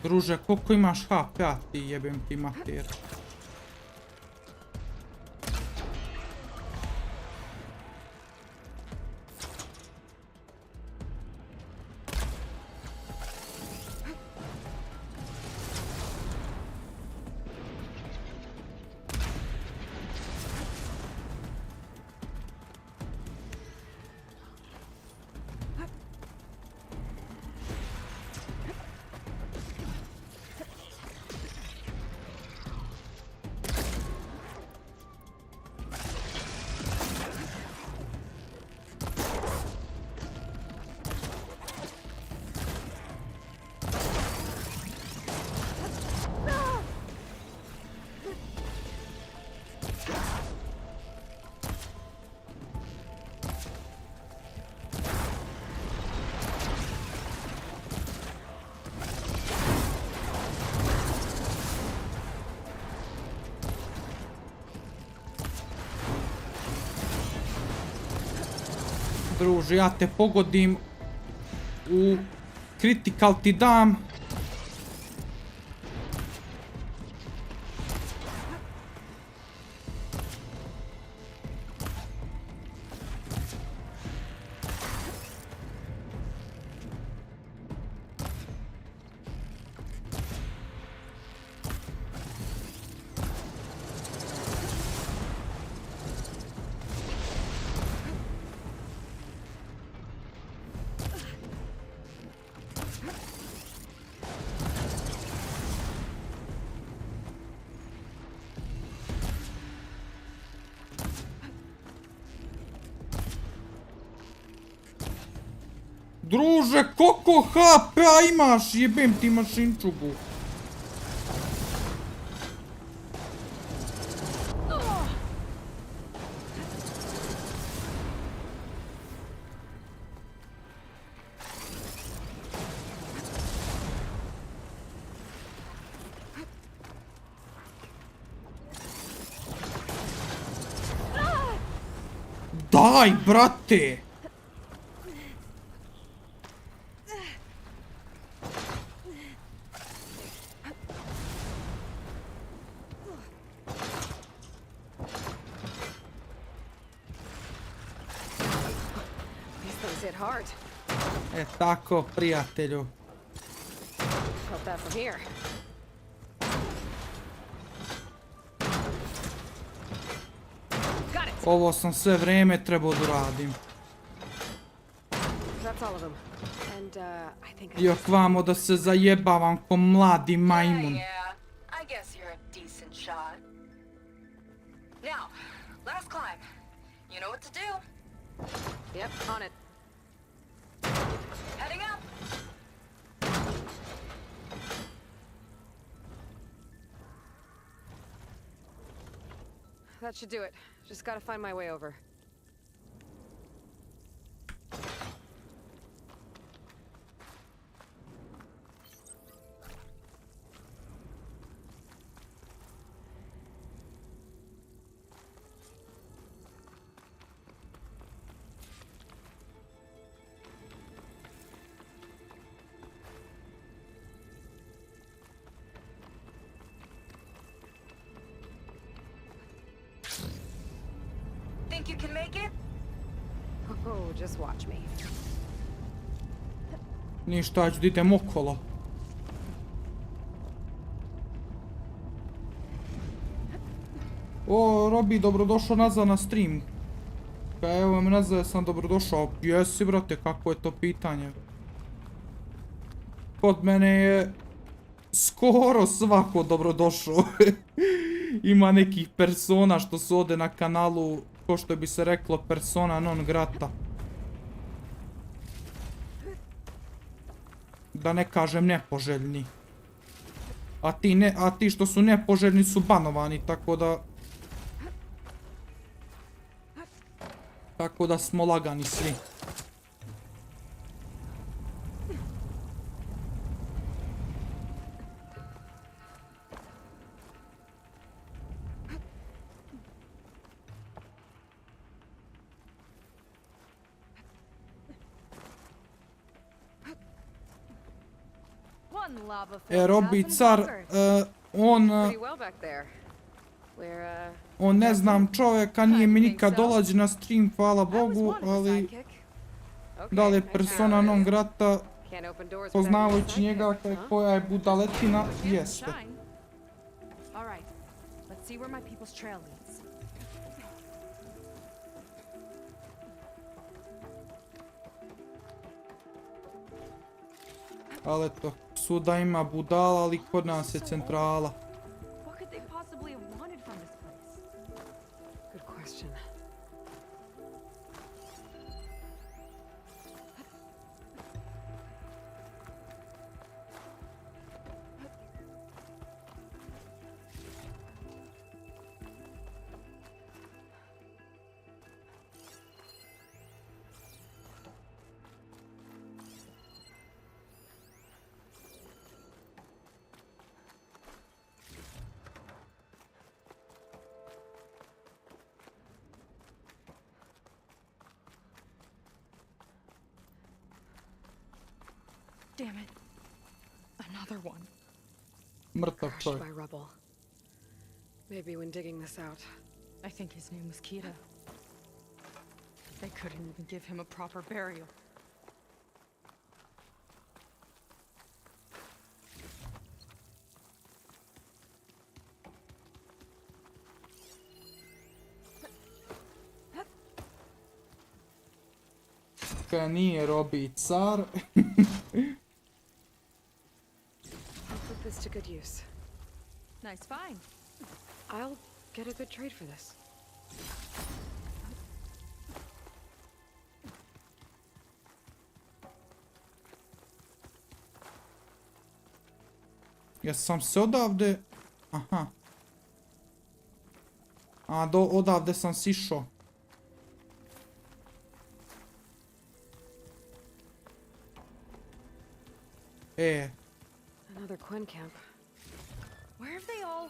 Druže, koliko imaš HP-a ti jebem ti mater? Druže, ja te pogodim u critical ti dam. Druže, koliko HP-a imaš, jebem ti mašinčubu. Daj, brate! hit hard. E tako, prijatelju. Felt that from here. Got it. Ovo sam sve vrijeme trebao da uradim. That's all of them. And I think I Još vamo da se zajebavam ko mladi majmun. Yeah, I guess you're a decent shot. Now, last climb. You know what to do. Yep, on it. Heading up. That should do it. Just gotta find my way over. Think you can make it? Oh, just watch me. Ništa, ja ću da idem okolo. O, Robi, dobrodošao nazad na stream. Ka evo me nazad, sam dobrodošao. Jesi, brate, kako je to pitanje? Kod mene je skoro svako dobrodošao. Ima nekih persona što su ovdje na kanalu, ko što bi se reklo, persona non grata. Da ne kažem nepoželjni. A ti što su nepoželjni su banovani, tako da... Tako da smo lagani svi. One lava fill Robi hasn't car, covered. Pretty well back there. We're, on ne znam čovjeka, nije mi nikad dolazi na stream, hvala Bogu, ali da li je persona non grata, can't open doors without poznavajući njega koja je budaletina, jeste. All right. Let's see where my people's trail leads. Ali eto, svuda ima budala, ali kod nas je centrala. What could they possibly have wanted from this place? Good question. Damn it. Another one. Mrtav Crushed čovjek. by rubble. Maybe when digging this out. I think his name was Kita. They couldn't even give him a proper burial. Kaj nije Robi car. I'll put this to good use. Nice find. I'll get a good trade for this. Jesam se odavde... Aha. A, odavde sam sišao. Another Quen camp. Where have they all...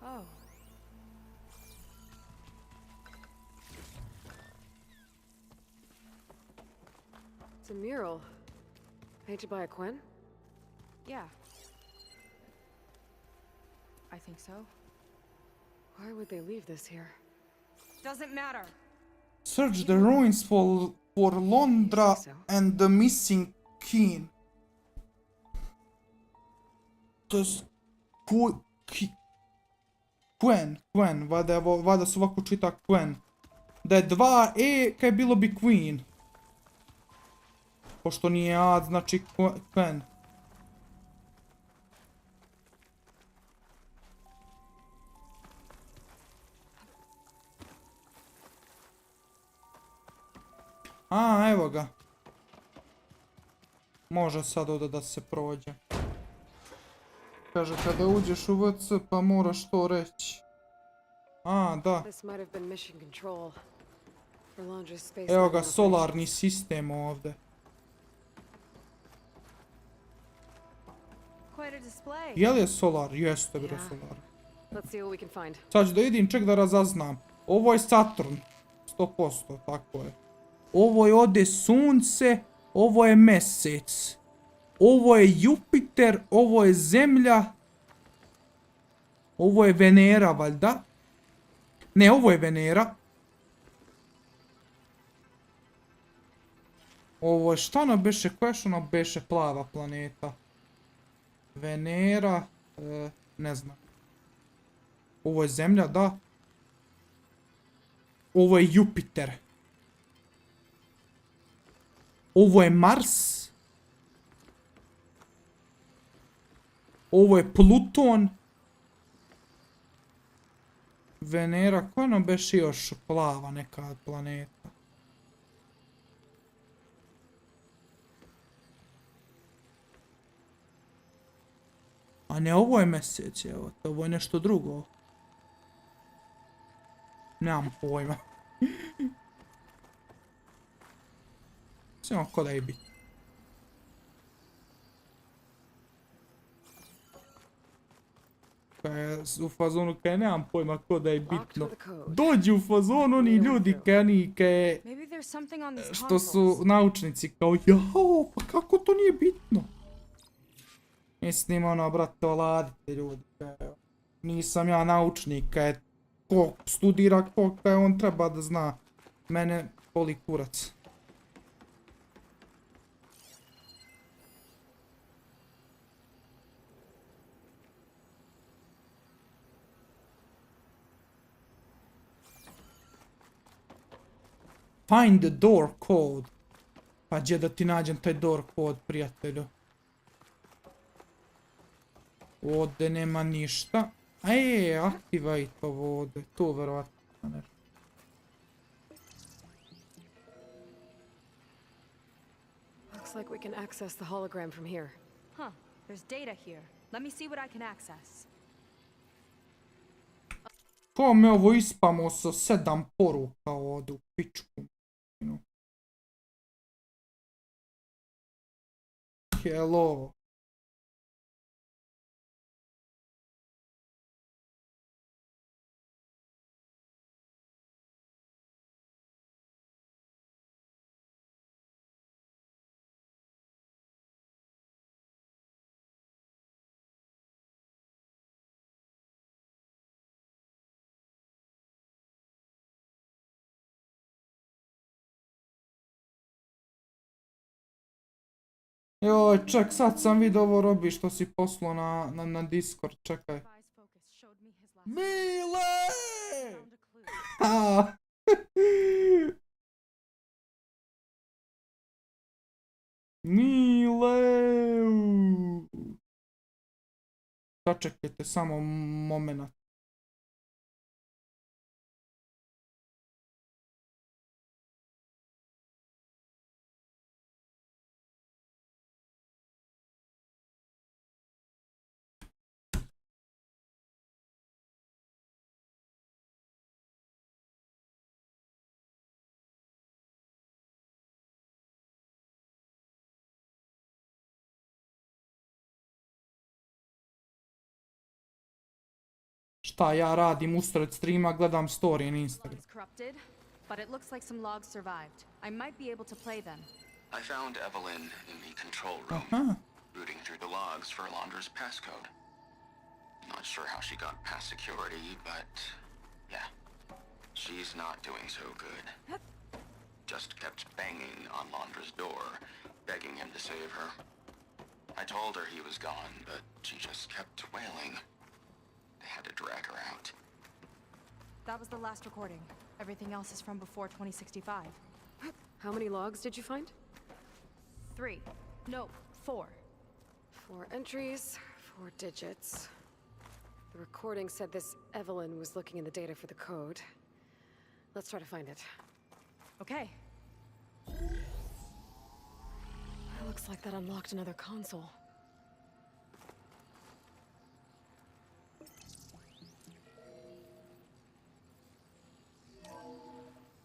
Oh. It's a mural. Painted by a Quen? Yeah. I think so. Why would they leave this here? Doesn't matter. Search the ruins for Londra and the missing queen. To je Quen, vada se ovako čita Quen. Da je 2 E, kaj bilo bi Queen. Pošto nije A, znači Quen. A, evo ga. Može sad ovdje da se prođe. Kaže, kada uđeš u WC pa moraš to reći. A, da. Evo ga, solarni sistem ovdje. Je li je solar? Jeste, bro, solar. Sad ću da vidim, ček da razaznam. Ovo je Saturn. 100%, tako je. Ovo je ovdje sunce, ovo je mjesec. Ovo je Jupiter, ovo je Zemlja. Ovo je Venera, valjda. Ne, ovo je Venera. Ovo je šta ono beše, koja je što ono beše plava planeta? Venera, ne znam. Ovo je Zemlja, da. Ovo je Jupiter. Ovo je Mars. Ovo je Pluton. Venera, koja nam beše još plava neka planeta? A ne, ovo je mjesec, evo, ovo je nešto drugo. Nemam pojma. Samo ko da je biti. U fazonu kaj nemam pojma ko da je bitno. Dođi u fazonu oni ljudi kaj što su naučnici kao jao, pa kako to nije bitno? Mislim ono, brate, oladite ljudi. Nisam ja naučnik, kaj ko studira, ko kaj on treba da zna. Mene boli kurac. Find the door code. Pa gdje da ti nađem taj door code, prijatelju? Ovdje nema ništa. Activate ovo ovdje. To verovatno nešto. Looks like we can access the hologram from here. Huh, there's data here. Let me see what I can access. Ko me ovo ispamo sa 7 poruka ovdje u pičku? Hello. Joj, ček, sad sam vidio ovo Robi što si poslao na Discord, čekaj. Mile! Mile! Sačekajte samo moment. Šta ja radim usred streama, gledam story na Instagram. But it looks like some logs survived. I might be able to play them. I found Evelyn in the control room, rooting through the logs for Alondra's passcode. Not sure how she got past security, but yeah, she's not doing so good. just kept banging on Londra's door, begging him to save her. I told her he was gone, but she just kept wailing. They had to drag her out. That was the last recording. Everything else is from before 2065. How many logs did you find? 3. No, 4. 4 entries, 4 digits. The recording said this Evelyn was looking in the data for the code. Let's try to find it. Okay. It looks like that unlocked another console.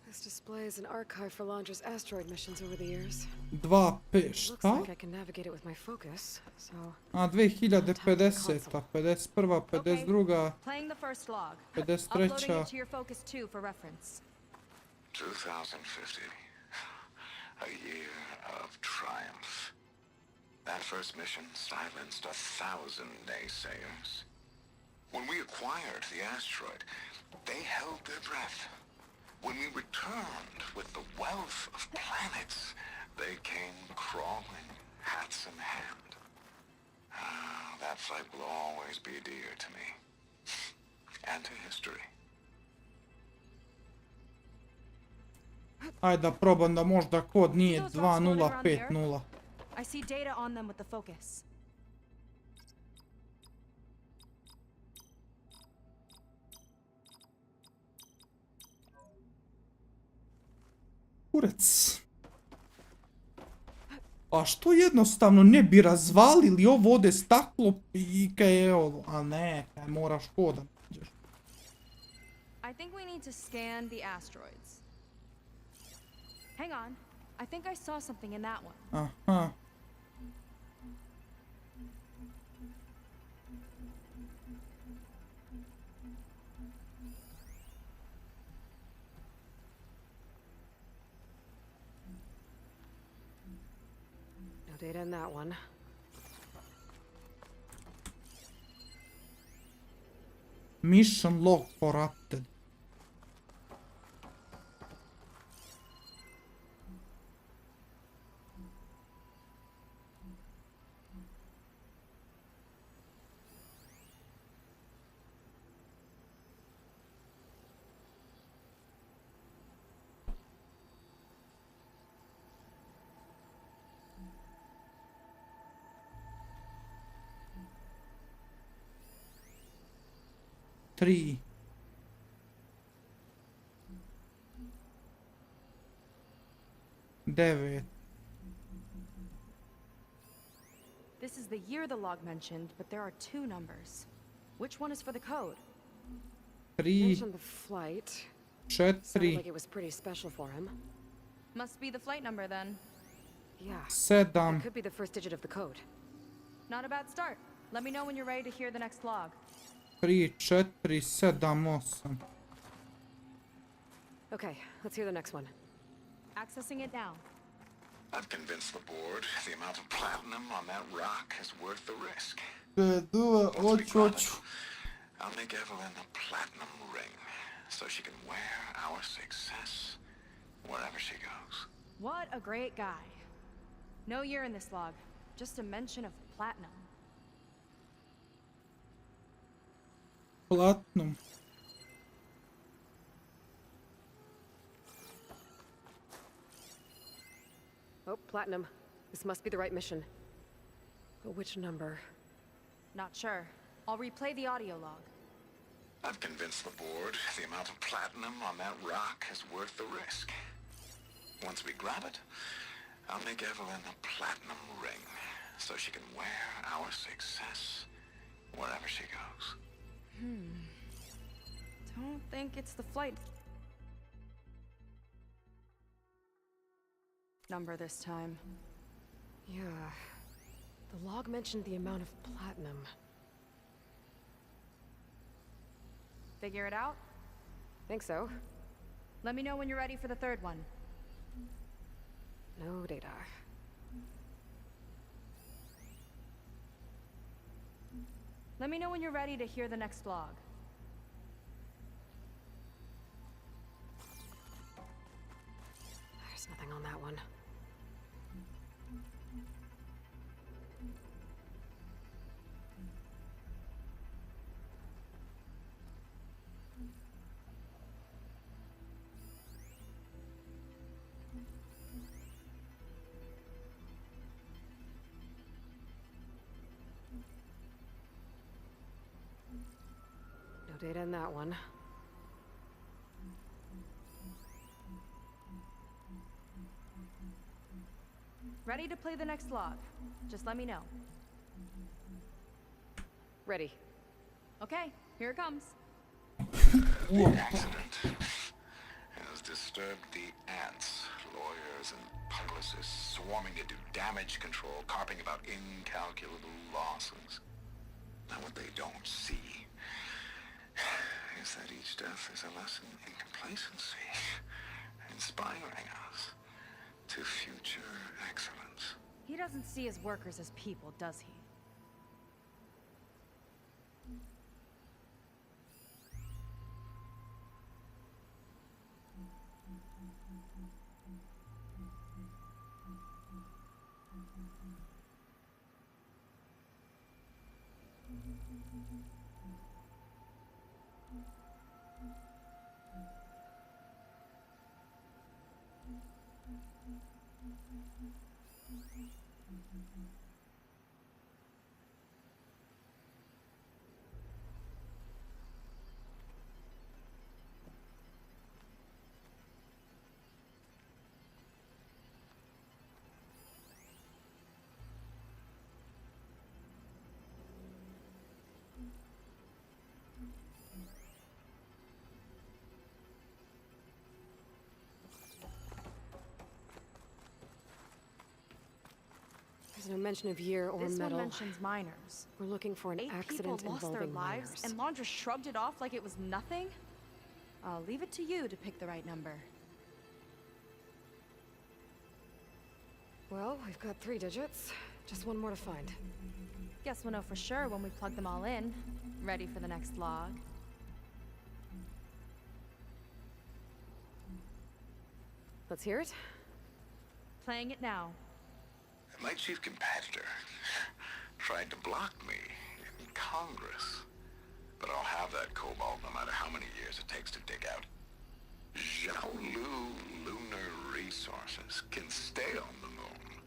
This displays an archive for Londra's asteroid missions over the years. 2P, Looks šta? like I can navigate it with my focus, so... A, 2050, 51, 52, Playing the first log. 53. Uploading it to your focus 2 for reference. 2050. A year of triumph. That first mission silenced 1,000 naysayers. When we acquired the asteroid, they held their breath. When we returned with the wealth of planets, they came crawling, hats in hand. Ah, that fight will always be dear to me. And to history. Ajde da probam da možda kod nije 2050. I see data on them with the focus. Kurec. A što jednostavno ne bi razvalili ovo ovdje staklo i kaj je ovo? A ne, kaj moraš kodan. I think we need to scan the asteroids. Hang on. I think I saw something in that one. Aha. No data in that one. Mission log corrupted. Three. Devet. This is the year the log mentioned, but there are 2 numbers. Which one is for the code? 3, Mentioned the flight. 4, Sounded like it was pretty special for him. Must be the flight number then. Yeah. 7. It could be the first digit of the code. Not a bad start. Let me know when you're ready to hear the next log. 3, 4, 7, 8. Okay, let's hear the next one. Accessing it now. I've convinced the board the amount of platinum on that rock is worth the risk. I'll make Evelyn a platinum ring so she can wear our success wherever she goes. What a great guy. No year in this log, just a mention of platinum. Platinum. Oh, platinum. This must be the right mission. But which number? Not sure. I'll replay the audio log. I've convinced the board the amount of platinum on that rock is worth the risk. Once we grab it, I'll make Evelyn a platinum ring so she can wear our success wherever she goes. Don't think it's the flight number this time. Yeah. The log mentioned the amount of platinum. Figure it out? Think so. Let me know when you're ready for the third one. No data. Let me know when you're ready to hear the next log. There's Data in that one. Ready to play the next log? Just let me know. Ready. Okay, here it comes. The accident has disturbed the ants, lawyers and publicists swarming to do damage control, carping about incalculable losses. Now what they don't see is that each death is a lesson in complacency, inspiring us to future excellence. He doesn't see his workers as people, does he? There's no mention of year or This metal. one mentions miners. We're looking for an 8 accident people lost involving their lives, miners. and Laundra shrugged it off like it was nothing? I'll leave it to you to pick the right number. Well, we've got 3 digits. Just one more to find. Guess we'll know for sure when we plug them all in. Ready for the next log. Let's hear it. Playing it now. My chief competitor tried to block me in Congress. But I'll have that cobalt no matter how many years it takes to dig out. Xiaolu lunar resources can stay on the moon.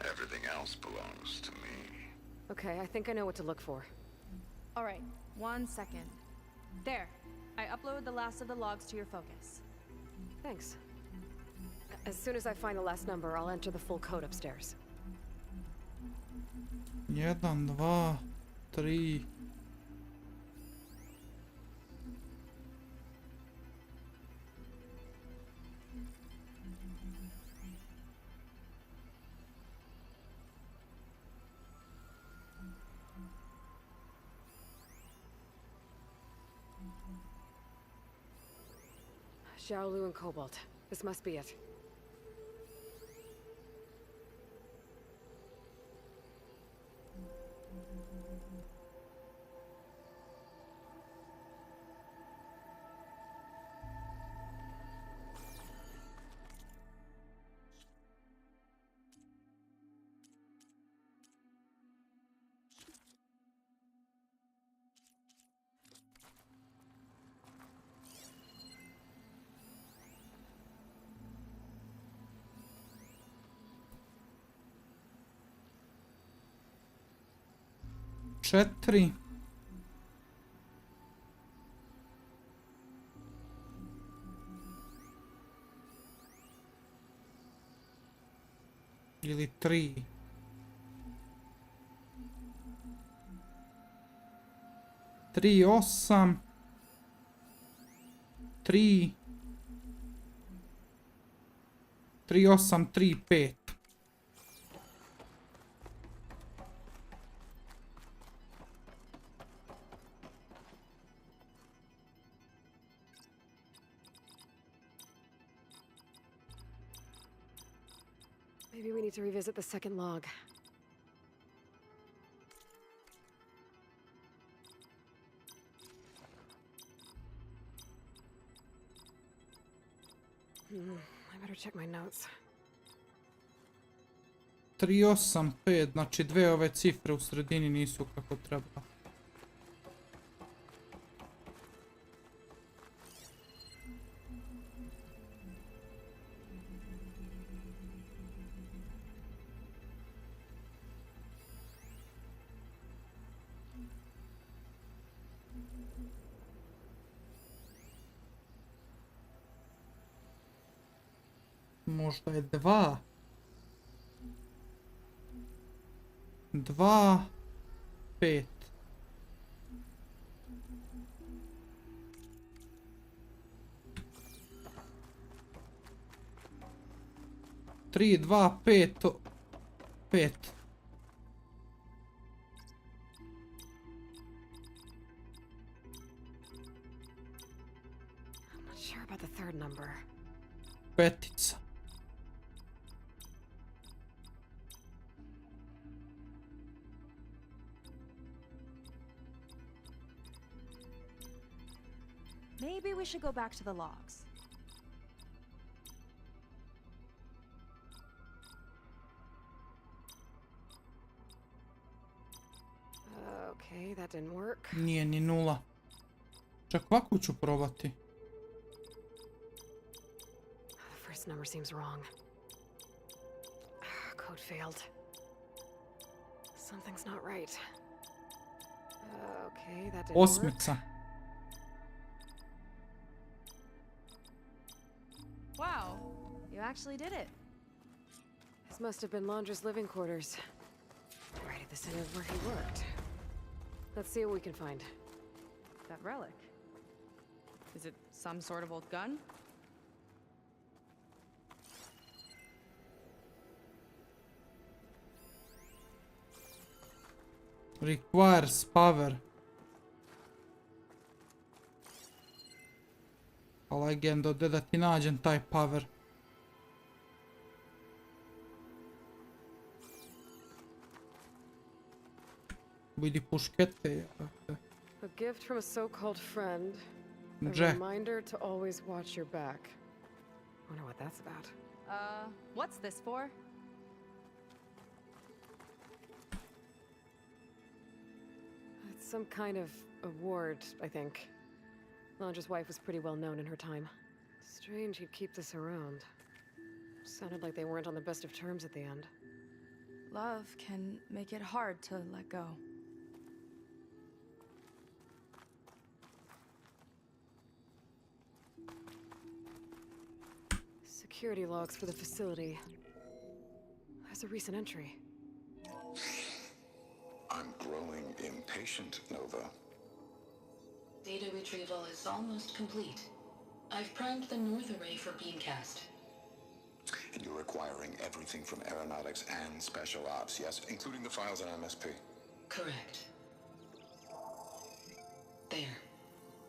Everything else belongs to me. Okay, I think I know what to look for. All right, 1 second. There. I uploaded the last of the logs to your focus. Thanks. As soon as I find the last number, I'll enter the full code upstairs. 1, 2, 3. Xiaolu and Cobalt. This must be it. Četiri. Ili 3. 3, 8. 3. 3, 8, 3, 5. Maybe we need to revisit the second log. I better check my notes. 3, 8, 5, znači dve ove cifre u sredini nisu kako treba. Možda je 2. 2, 5. Tri, 2, 5, 5. I'm not sure about the third number. Petica. Maybe we should go back to the logs. Okay, that didn't work. Nije ni 0. Čak ovako ću probati. The first number seems wrong. Code failed. Something's not right. Okay, that didn't work. Osmica. Wow, you actually did it. This must have been Laundra's living quarters. Right at the center of where he worked. Let's see what we can find. That relic. Is it some sort of old gun? Requires power. A legendo, gdje da ti nađem taj power? Vidi puškete. A gift from a so-called friend. A Jack. reminder to always watch your back. Wonder what that's about. What's this for? It's some kind of award, I think. Laundra's wife was pretty well known in her time. Strange he'd keep this around. Sounded like they weren't on the best of terms at the end. Love can make it hard to let go. Security logs for the facility. There's a recent entry. I'm growing impatient, Nova. Data retrieval is almost complete. I've primed the north array for beamcast. And you're acquiring everything from aeronautics and special ops, yes? Including the files on MSP. Correct. There.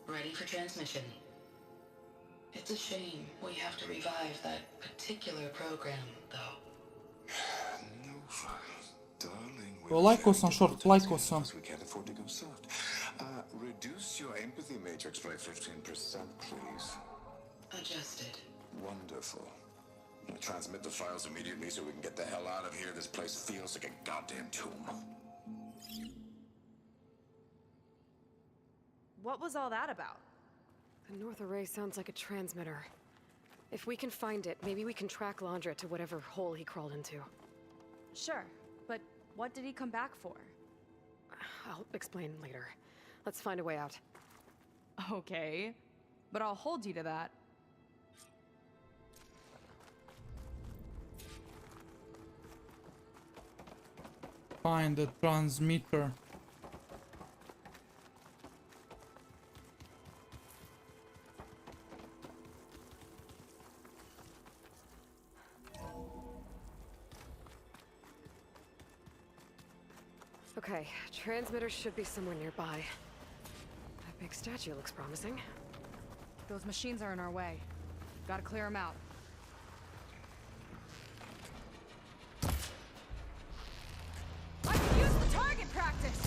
Ready for transmission. It's a shame we have to revive that particular program, though. Nova, darling. Lajkao sam short, lajkao sam. We can't afford to go soft. Reduce your empathy matrix by 15%, please. Adjusted. Wonderful. Transmit the files immediately so we can get the hell out of here. This place feels like a goddamn tomb. What was all that about? The north array sounds like a transmitter. If we can find it, maybe we can track Laundra to whatever hole he crawled into. Sure, but what did he come back for? I'll explain later. Let's find a way out. Okay, but I'll hold you to that. Find the transmitter. Okay, transmitter should be somewhere nearby. That big statue looks promising. Those machines are in our way. Gotta clear them out. I can use the target practice!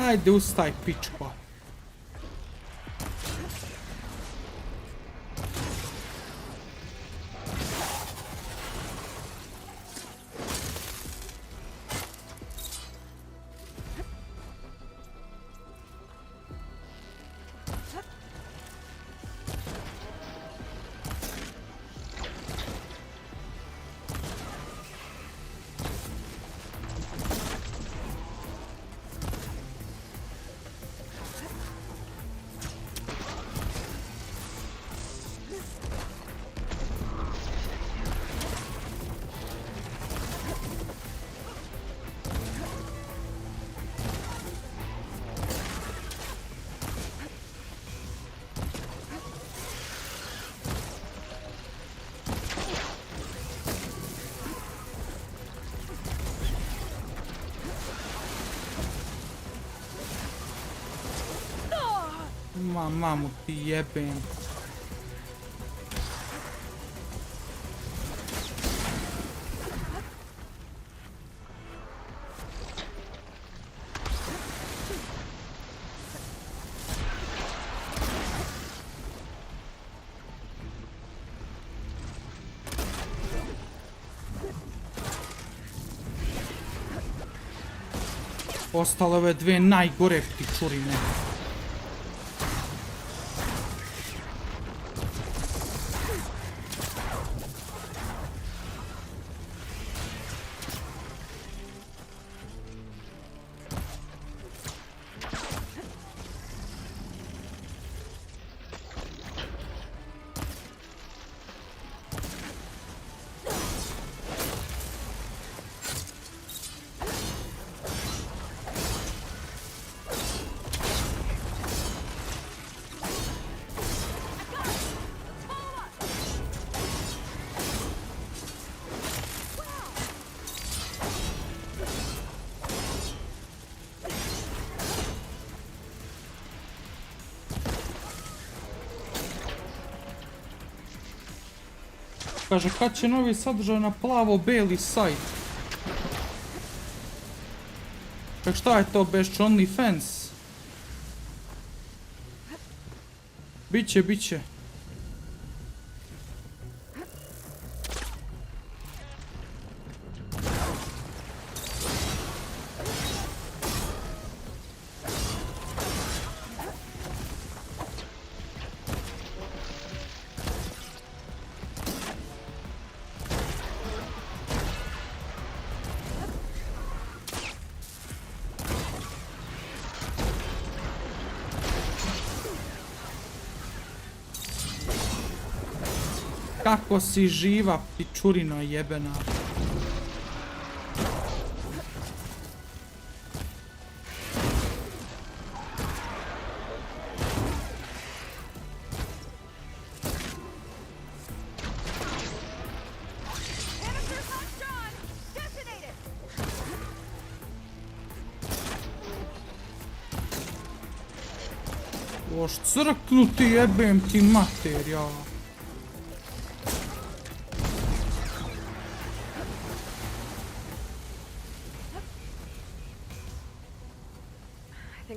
Ajde, ustaj pičko. Mamu ti jebem. Ostale ove dve najgore ptičurine. Kaže, kad će novi sadržaj na plavo-beli sajt? Čak šta je to, beš OnlyFans? Biće, biće. Kako si živa, pičurino jebena. Boš crknuti jebem ti materija.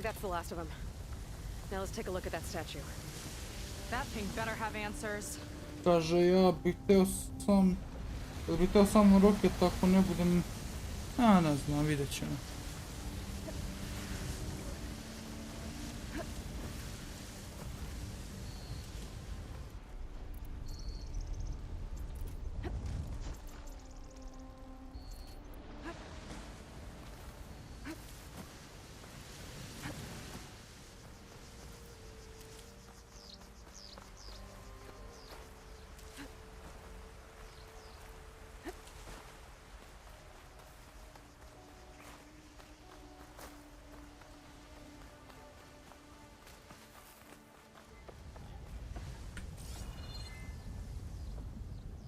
That's the last of them. Now let's take a look at that statue. That thing better have answers. Kaže, ja bih teo samo roket ako ne budem... Ja ne znam, vidjet ćemo.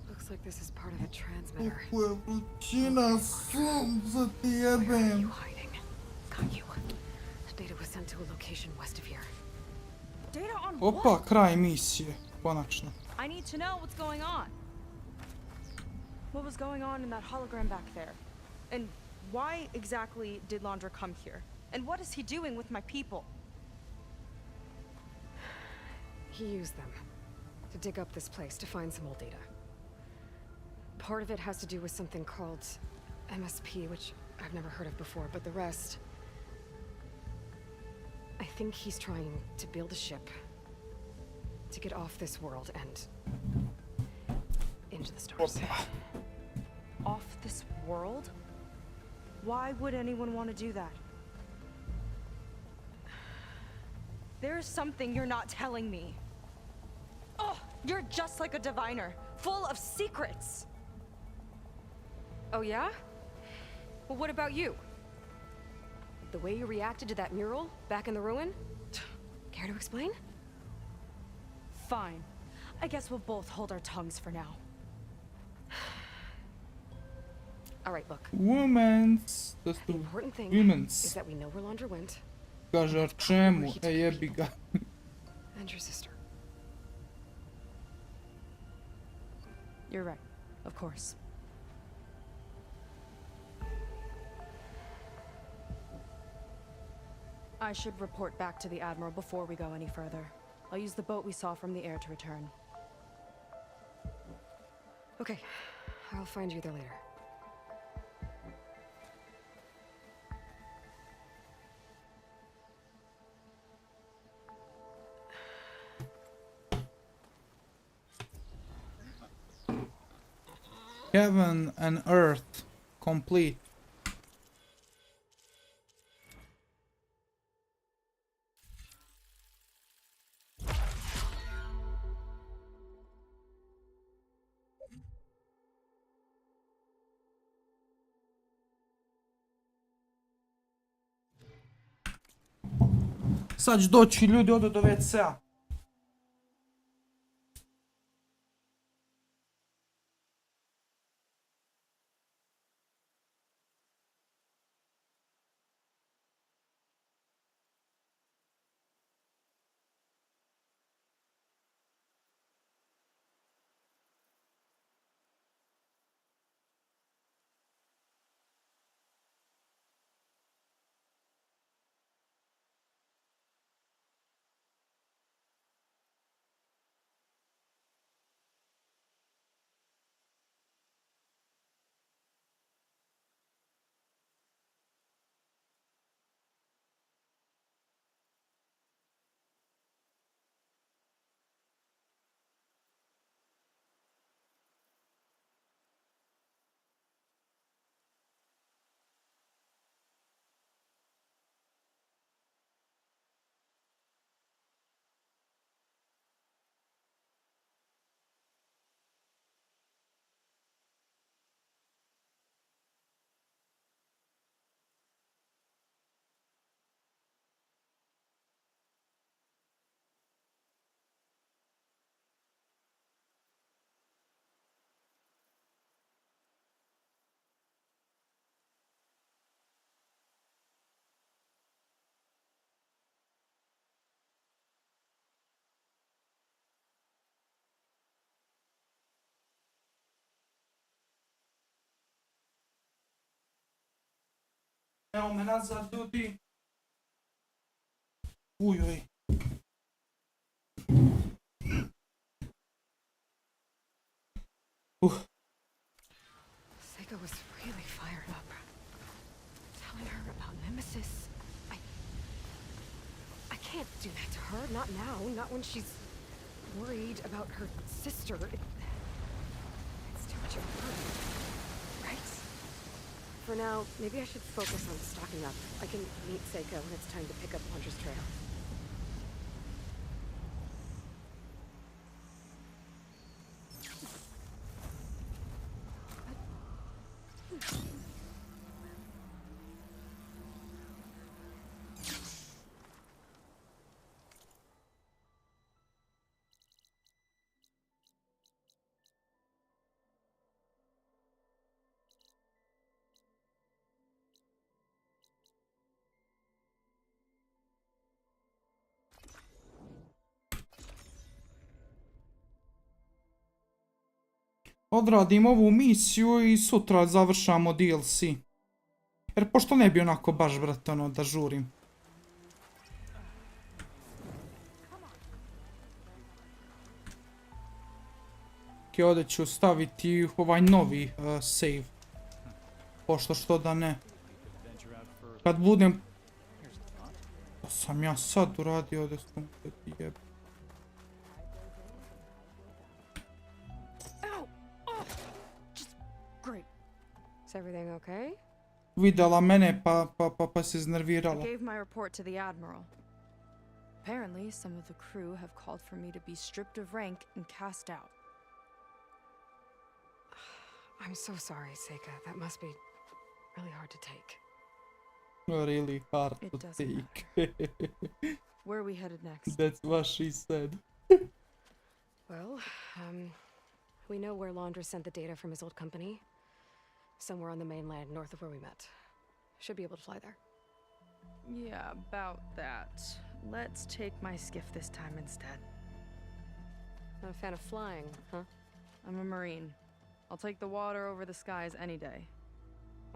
Looks like this is part of the transmitter. Kako je vrućina, sunce ti jebem. Where are you hiding? Got you. Data was sent to a location west of here. Data on Opa, what? kraj misije, konačno. I need to know what's going on. What was going on in that hologram back there? And why exactly did Landra come here? And what is he doing with my people? He used them to dig up this place to find some old data. Part of it has to do with something called MSP, which I've never heard of before, but the rest... I think he's trying to build a ship to get off this world and into the stars. Off this world? Why would anyone want to do that? There's something you're not telling me. Oh, you're just like a diviner, full of secrets. Oh yeah? Well, what about you? The way you reacted to that mural back in the ruin? Care to explain? Fine. I guess we'll both hold our tongues for now. All right, look. Women's. To The su important thing humans. is that we know where Londra went Kaže, a čemu? Jebi ga. and your sister. You're right, of course. I should report back to the Admiral before we go any further. I'll use the boat we saw from the air to return. Okay, I'll find you there later. Heaven and earth complete. Sad će doći ljudi odu do WC-a. Evo me nazad, ljudi. Ujoj. Seika was really fired up. Telling her about Nemesis. I can't do that to her. Not now. Not when she's worried about her sister. It's too much of a burden. Right? For now, maybe I should focus on stocking up. I can meet Seika when it's time to pick up Lundra's trail. Odradim ovu misiju i sutra završamo DLC. Jer pošto ne bi onako baš, brate, ono, da žurim. Ok, ovdje ću staviti ovaj novi save. Pošto što da ne. Kad budem... To sam ja sad uradio ovdje s tom jeb. Is everything okay? Vidjela mene pa se iznervirala. I gave my report to the Admiral. Apparently, some of the crew have called for me to be stripped of rank and cast out. I'm so sorry, Seika. That must be really hard to take. Really hard It to doesn't take. Where are we headed next? That's what she said. Well, we know where Laundra sent the data from his old company. Somewhere on the mainland, north of where we met. Should be able to fly there. Yeah, about that. Let's take my skiff this time instead. Not a fan of flying, huh? I'm a Marine. I'll take the water over the skies any day.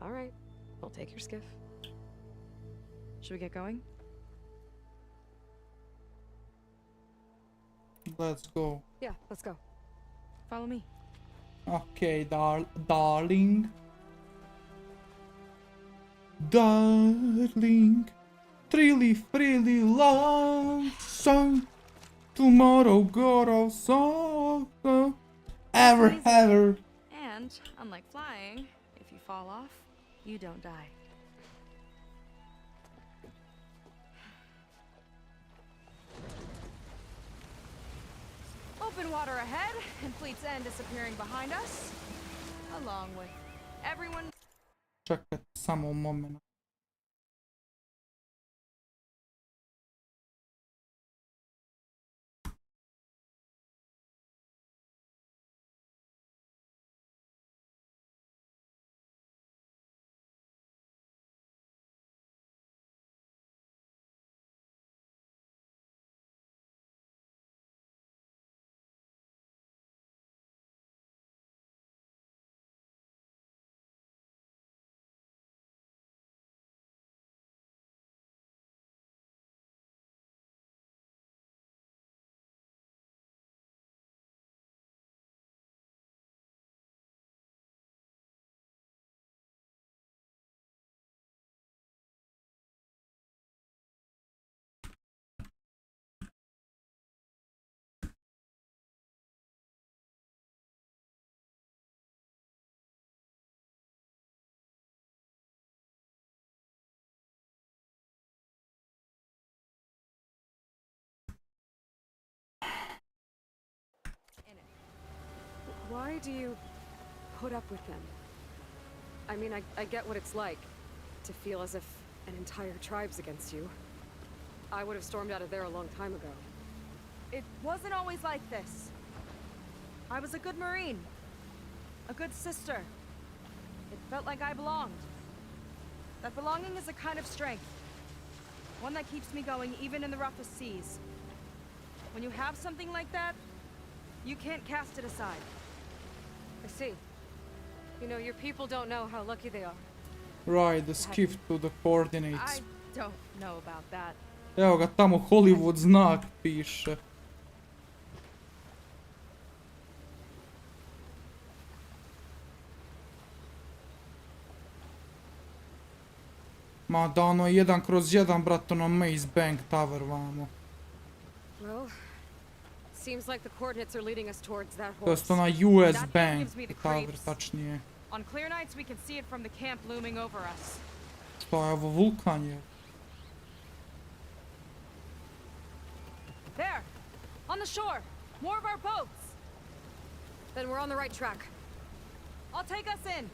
All right. I'll take your skiff. Should we get going? Let's go. Yeah, let's go. Follow me. Okay, darling. Darling. Trilly frilly long song. Tomorrow go so ever. And, unlike flying, if you fall off, you don't die. Open water ahead, and Fleet's End disappearing behind us, along with everyone. Čekajte samo moment. Why do you put up with them? I mean, I get what it's like to feel as if an entire tribe's against you. I would have stormed out of there a long time ago. It wasn't always like this. I was a good Marine. A good sister. It felt like I belonged. That belonging is a kind of strength. One that keeps me going even in the roughest seas. When you have something like that, you can't cast it aside. I see. You know, your people don't know how lucky they are. Right, the skiff to the coordinates. I don't know about that. Evo ga tamo Hollywood znak piše. Ma da ono je 1/1, brat, ono Maze Bank Tower vamo. Well, seems like the coordinates are leading us towards that To horse. jest ona US That Bank gives me the Tower, creeps. tačnije. On clear nights, we can see it from the camp looming over us. Što je ovo, vulkan je? There! On the shore! More of our boats! Then we're on the right track. I'll take us in!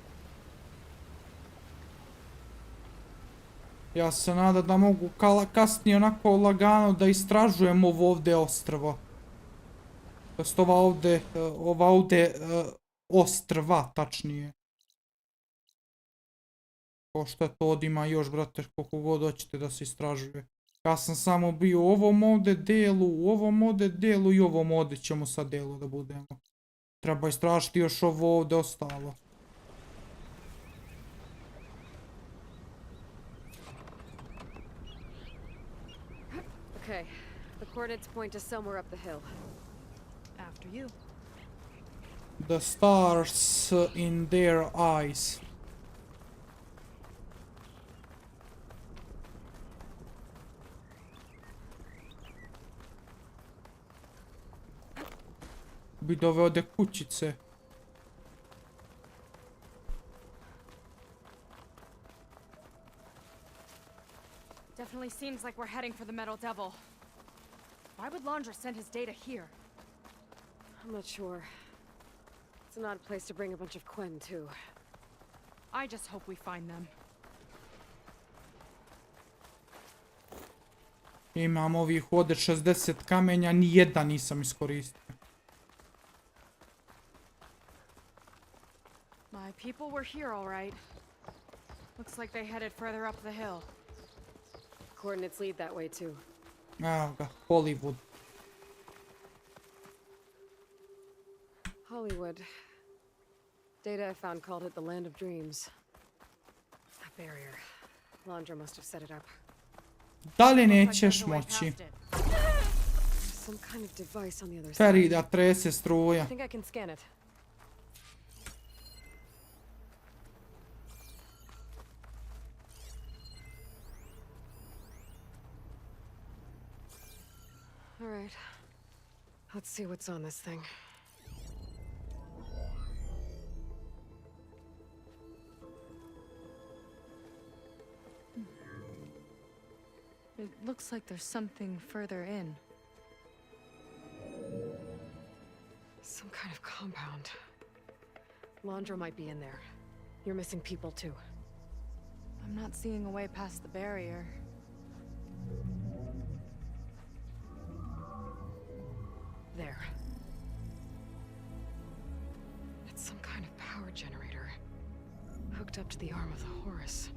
Ja se nadam da mogu kasnije onako lagano da istražujem ovo ovdje ostrvo. To jest ova ovdje ostrva, tačnije. Pošto je to ima još, brate, koliko god hoćete da se istražuje. Ja sam samo bio u ovom ovdje delu, u ovom ovdje delu i ovom ovdje ćemo sad delu da budemo. Treba istražiti još ovo ovdje ostalo. Okay, the coordinates point to somewhere up the hill. After you. The stars in their eyes. Bi doveo do kućice. Definitely seems like we're heading for the Metal Devil. Why would Laundra send his data here? I'm not sure. It's an odd place to bring a bunch of Quen, too. I just hope we find them. Imam ovih ovdje 60 kamenja, nijedan nisam iskoristio. My people were here, all right. Looks like they headed further up the hill. Coordinates lead that way, too. Evo ga, Hollywood. Hollywood. Data I found called it the Land of Dreams. A barrier. Laundra must have set it up. Da li nećeš moći? Some kind of device on the other side. Ferida trese I struja. think I can scan it. All right. Let's see what's on this thing. It looks like there's something further in. Some kind of compound. Laundra might be in there. You're missing people too. I'm not seeing a way past the barrier. There. It's some kind of power generator. Hooked up to the arm of the Horus.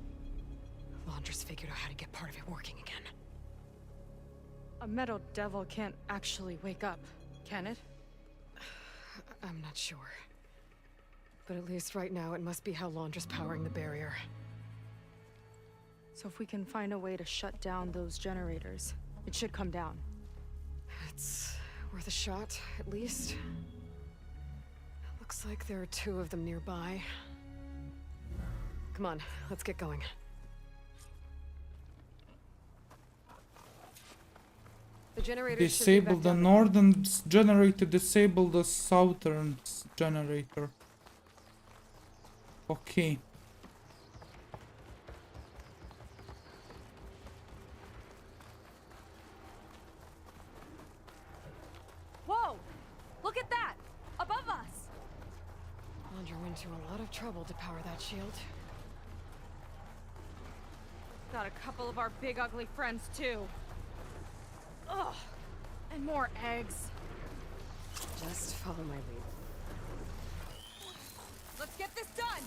Laundra's figured out how to get part of it working again. A Metal Devil can't actually wake up, can it? I'm not sure. But at least right now it must be how Laundra's powering the barrier. So if we can find a way to shut down those generators, it should come down. It's worth a shot, at least. Looks like there are two of them nearby. Come on, let's get going. The generator Disable the northern generator, disable the southern generator. Okay. Whoa! Look at that! Above us! Laundra went to a lot of trouble to power that shield. Got a couple of our big ugly friends too. Ugh! And more eggs. Just follow my lead. Let's get this done!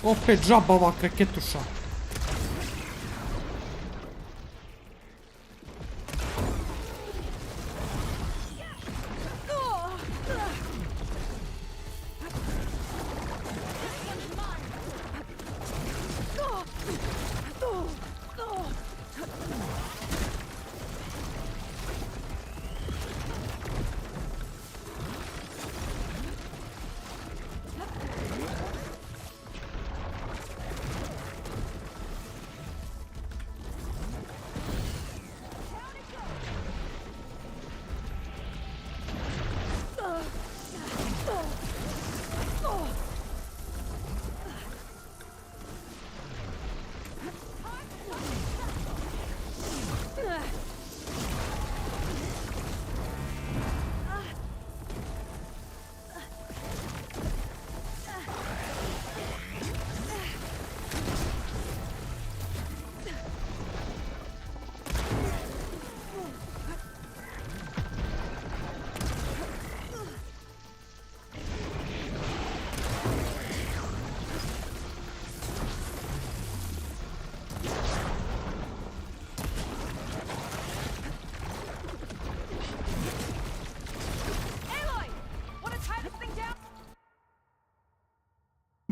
Opet džaba ova raketuša.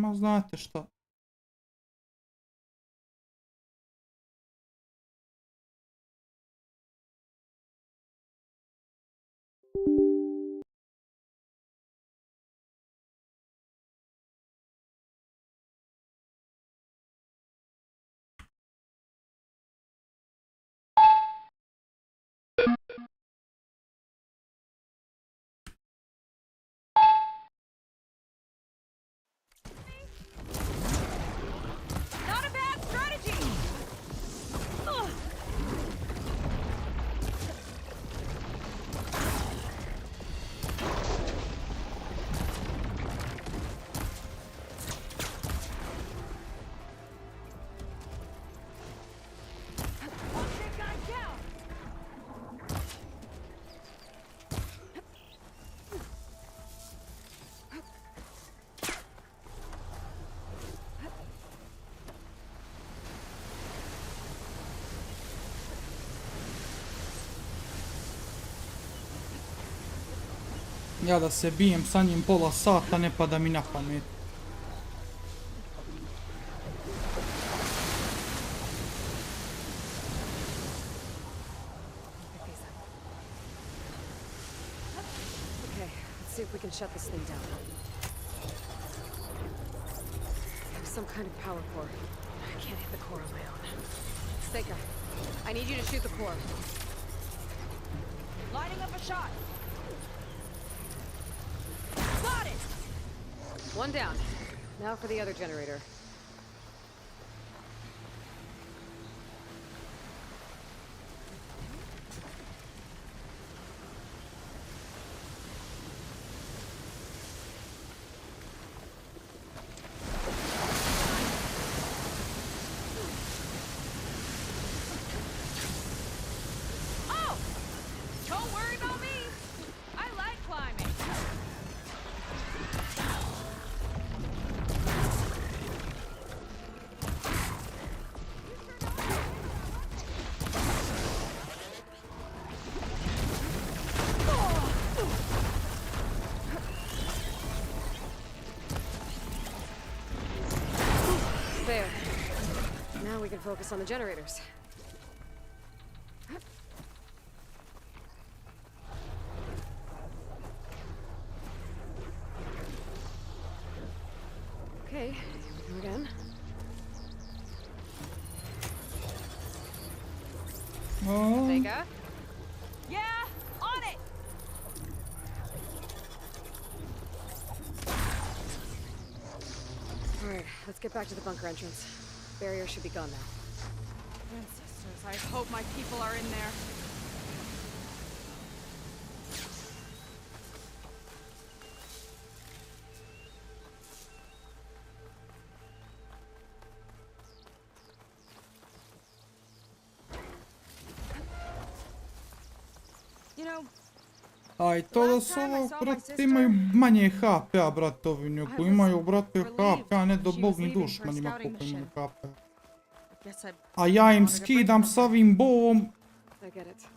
ma znate šta. Not a bad strategy! Ugh. Lock that guy down! Ja da se bijem sa njim pola sata, ne pada mi na pamet. Okay, let's see if we can shut this thing down. There's some kind of power core. I can't hit the core on my own. Seika, I need you to shoot the core. Lining up a shot! Got it! One down. Now for the other generator. Oh! Don't worry about me! I like climbing! There. Now we can focus on the generators. Okay, here we go again. Oh. Seika? Yeah! On it! Alright, let's get back to the bunker entrance. Barrier should be gone now. Ancestors, I hope my people are in there. You know, A i to da su ovo, brate, imaju manje HP-a, brate, ovi, nego imaju, brate, HP-a, ne do bog ni dušmanima koliko imaju HP-a. A ja im skidam s ovim bovom I get it.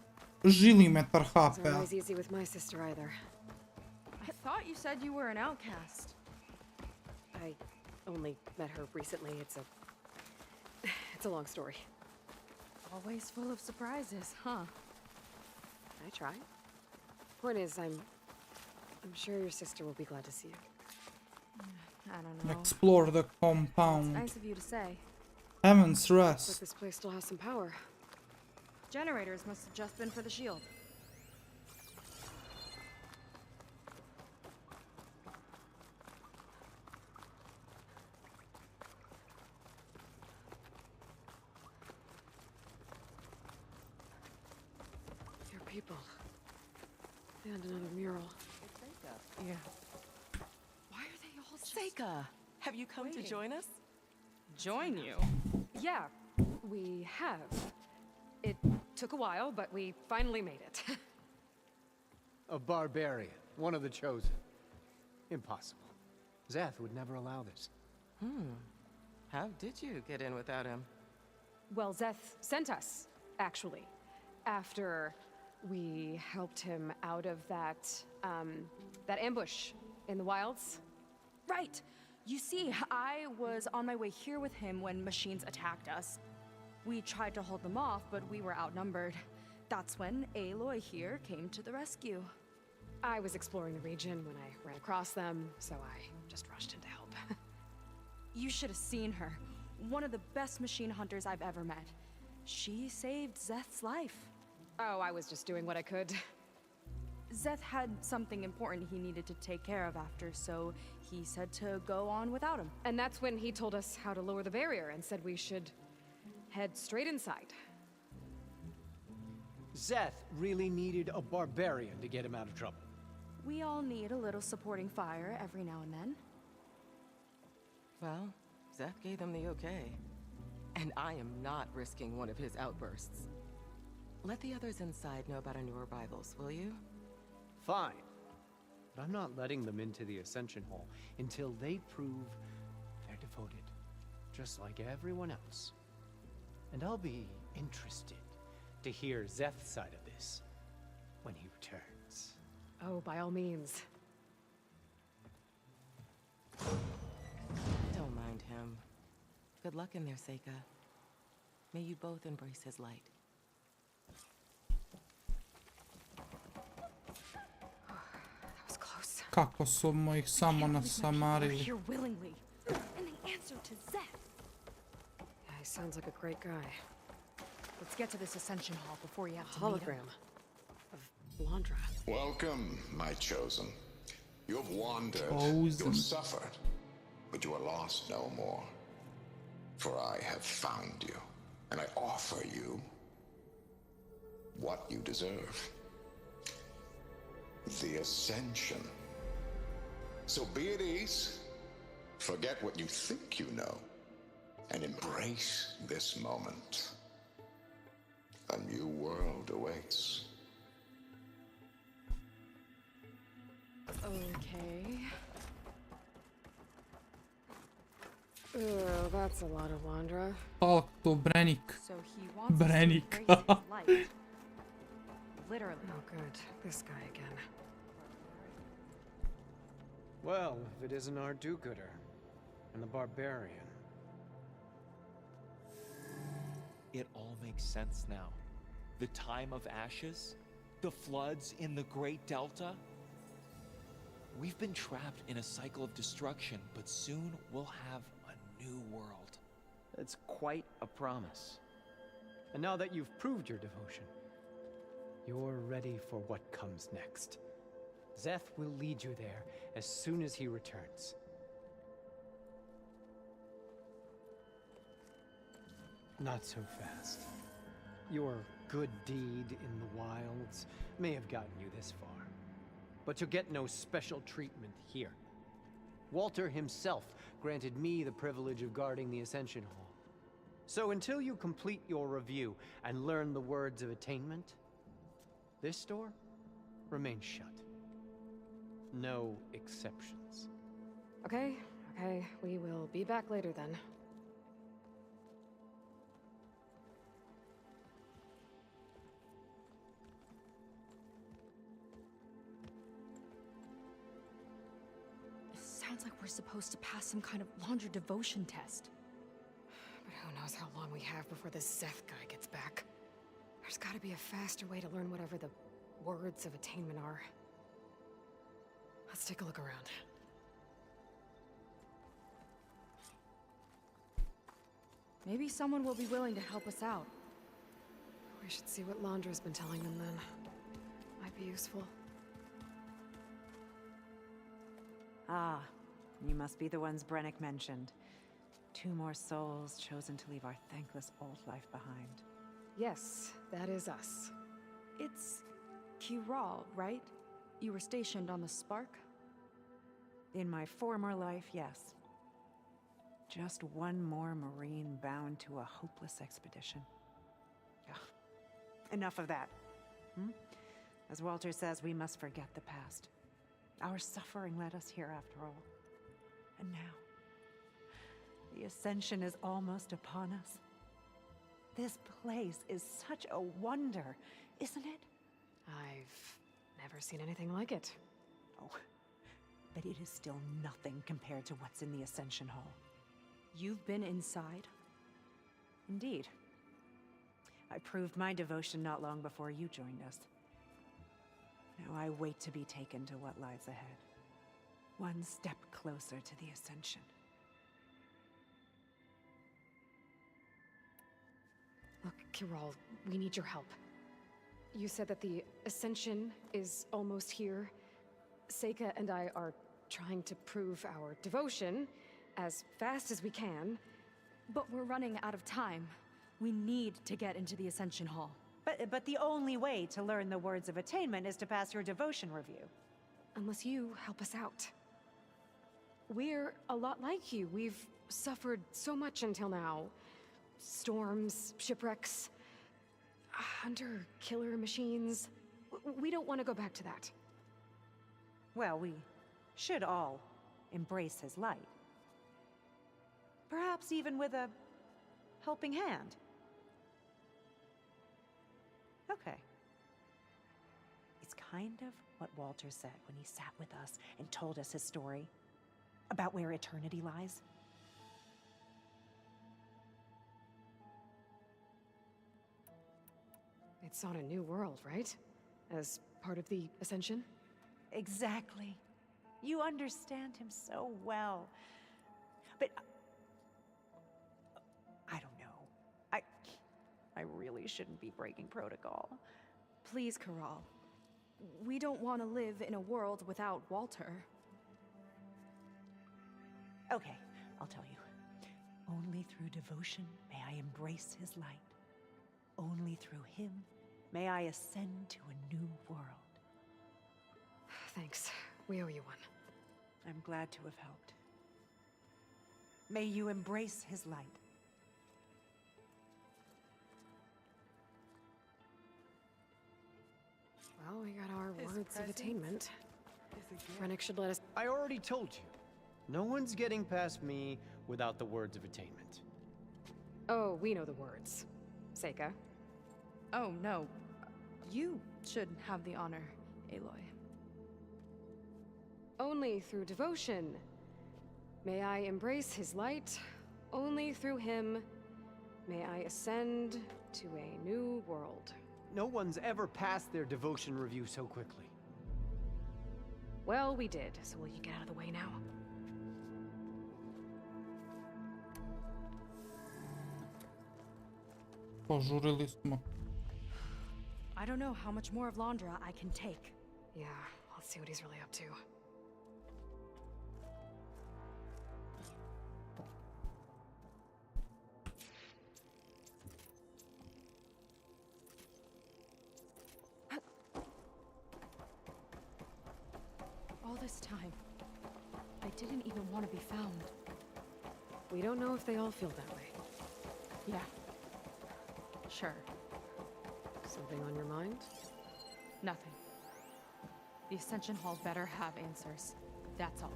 žilimetar It's HP-a. not always easy with my sister either. I thought you said you were an outcast. I only met her recently. It's a long story. Always full of surprises, huh? I try. Point is, I'm sure your sister will be glad to see you. I don't know. Explore the It's compound. nice of you to say. Heaven's But rest. this place still has some power. Generators must have just been for the shield. Your people. And another mural. Yeah. Why are they all Seika, have you come to join us? Join you? Yeah, we have. It took a while, but we finally made it. A barbarian, one of the chosen. Impossible. Zeth would never allow this. How did you get in without him? Well, Zeth sent us, actually, after we helped him out of that ambush in the wilds. Right! You see, I was on my way here with him when machines attacked us. We tried to hold them off, but we were outnumbered. That's when Aloy here came to the rescue. I was exploring the region when I ran across them, so I just rushed in to help. You should have seen her. One of the best machine hunters I've ever met. She saved Zeth's life. Oh, I was just doing what I could. Zeth had something important he needed to take care of after, so he said to go on without him. And that's when he told us how to lower the barrier and said we should head straight inside. Zeth really needed a barbarian to get him out of trouble. We all need a little supporting fire every now and then. Well, Zeth gave them the okay. And I am not risking one of his outbursts. Let the others inside know about our new arrivals, will you? Fine. But I'm not letting them into the Ascension Hall until they prove they're devoted, just like everyone else. And I'll be interested to hear Zeth's side of this when he returns. Oh, by all means. Don't mind him. Good luck in there, Seika. May you both embrace his light. That was close. Kako smo ih samo nasamarili. Here willingly, and they answered to Zeth. Yeah, he sounds like a great guy. Let's get to this Ascension Hall before you have to meet him. Hologram of Landra. Welcome, my chosen. You have wandered, Chosen. you have suffered, but you are lost no more. For I have found you, and I offer you what you deserve. The Ascension. So be at ease, forget what you think you know, and embrace this moment. A new world awaits. Okay. Oh, that's a lot of Landra. Tak to, Brenik. So he wants us to Brenik. embrace his light. Literally. Oh, good. This guy again. Well, if it isn't our do-gooder and the barbarian. It all makes sense now. The time of ashes, the floods in the Great Delta. We've been trapped in a cycle of destruction, but soon we'll have a new world. It's quite a promise. And now that you've proved your devotion, you're ready for what comes next. Zeth will lead you there as soon as he returns. Not so fast. Your good deed in the wilds may have gotten you this far, but you'll get no special treatment here. Walter himself granted me the privilege of guarding the Ascension Hall. So until you complete your review and learn the words of attainment, this door remains shut. No exceptions. Okay, we will be back later then. Sounds like we're supposed to pass some kind of laundry devotion test. But who knows how long we have before this Zeth guy gets back. There's gotta be a faster way to learn whatever the words of attainment are. Let's take a look around. Maybe someone will be willing to help us out. We should see what Landra's been telling them then. Might be useful. Ah, you must be the ones Brennick mentioned. 2 more souls chosen to leave our thankless old life behind. Yes, that is us. It's Kiral, right? You were stationed on the Spark? In my former life, yes. Just one more Marine bound to a hopeless expedition. Ugh. Enough of that. As Walter says, we must forget the past. Our suffering led us here after all. And now, the Ascension is almost upon us. This place is such a wonder, isn't it? I've never seen anything like it. Oh, but it is still nothing compared to what's in the Ascension Hall. You've been inside? Indeed. I proved my devotion not long before you joined us. Now I wait to be taken to what lies ahead. One step closer to the Ascension. Look, Kirol, we need your help. You said that the Ascension is almost here. Seika and I are trying to prove our devotion as fast as we can. But we're running out of time. We need to get into the Ascension Hall. But the only way to learn the words of attainment is to pass your devotion review. Unless you help us out. We're a lot like you. We've suffered so much until now. Storms, shipwrecks, hunter-killer machines. We don't want to go back to that. Well, we should all embrace his light. Perhaps even with a helping hand. Okay. It's kind of what Walter said when he sat with us and told us his story about where eternity lies. It's on a new world, right? As part of the Ascension? Exactly. You understand him so well. But I don't know. I really shouldn't be breaking protocol. Please, Kirol. We don't want to live in a world without Walter. Okay, I'll tell you. Only through devotion may I embrace his light. Only through him may I ascend to a new world. Thanks. We owe you one. I'm glad to have helped. May you embrace his light. Well, we got our words of attainment. Rennick should let us... I already told you. No one's getting past me without the words of attainment. Oh, we know the words. Seika. Oh, no. You should have the honor, Aloy. Only through devotion may I embrace his light. Only through him may I ascend to a new world. No one's ever passed their devotion review so quickly. Well, we did, so will you get out of the way now? Požurili smo. I don't know how much more of Londra I can take. Yeah, let's see what he's really up to. All this time, I didn't even want to be found. We don't know if they all feel that way. Yeah. Sure. Something on your mind? Nothing. The Ascension Hall better have answers. That's all.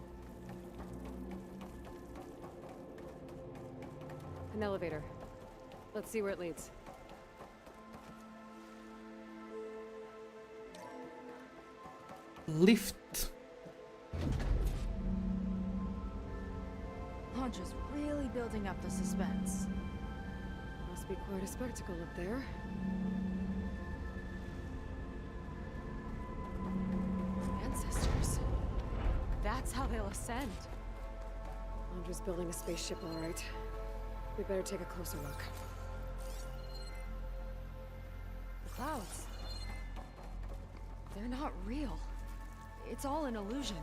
An elevator. Let's see where it leads. Lift. Londra's really building up the suspense. Must be quite a spectacle up there. Ancestors. That's how they'll ascend. Londra's building a spaceship, all right. We better take a closer look. The clouds. They're not real. It's all an illusion.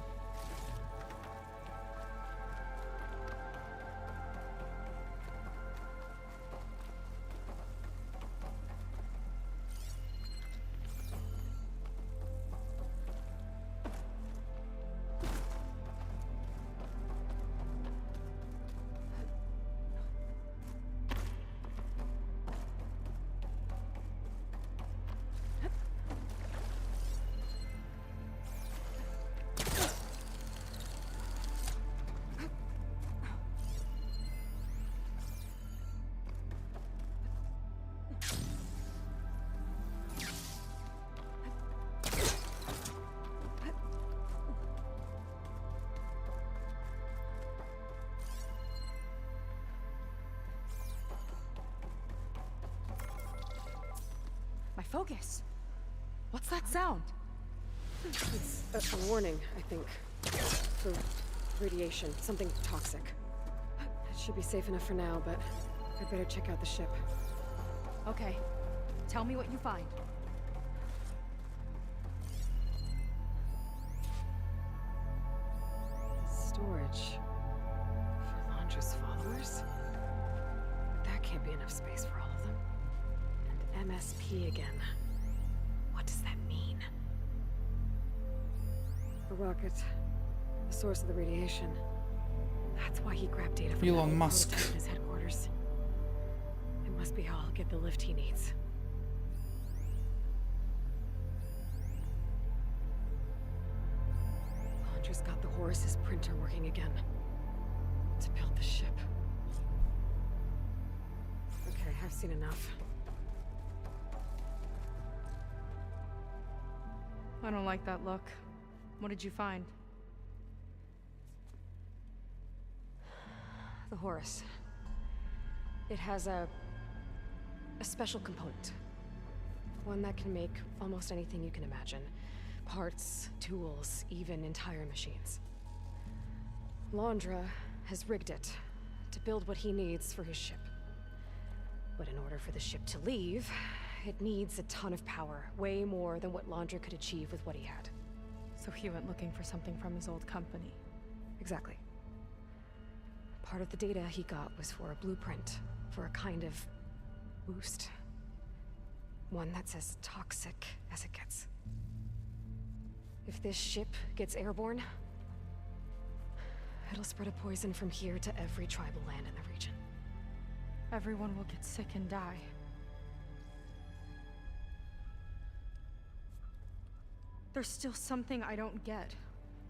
Focus. What's that sound? It's a warning, I think. For radiation, something toxic. It should be safe enough for now, but I'd better check out the ship. Okay. Tell me what you find. Storage. For Londra's followers? That can't be enough space for all of them. And MSP again. What does that mean? The rocket. The source of the radiation. That's why he grabbed data from Elon that Musk. prototype in his headquarters. It must be how I'll get the lift he needs. Londra's got the Horus's printer working again. To build the ship. Okay, I've seen enough. I don't like that look. What did you find? The Horus. It has a special component. One that can make almost anything you can imagine. Parts, tools, even entire machines. Londra has rigged it to build what he needs for his ship. But in order for the ship to leave, it needs a ton of power, way more than what Londra could achieve with what he had. So he went looking for something from his old company. Exactly. Part of the data he got was for a blueprint, for a kind of boost. One that's as toxic as it gets. If this ship gets airborne, it'll spread a poison from here to every tribal land in the region. Everyone will get sick and die. There's still something I don't get.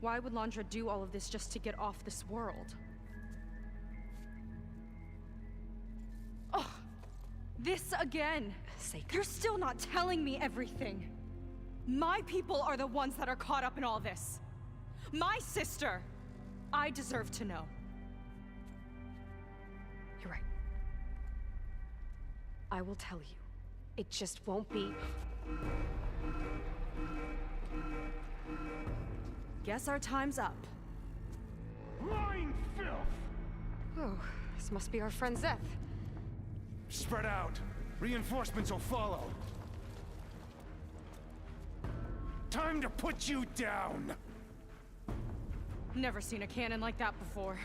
Why would Londra do all of this just to get off this world? Oh, this again! Seika. You're still not telling me everything. My people are the ones that are caught up in all this. My sister! I deserve to know. You're right. I will tell you. It just won't be... Guess our time's up. Lying filth! Oh, this must be our friend Zeth. Spread out. Reinforcements will follow. Time to put you down! Never seen a cannon like that before.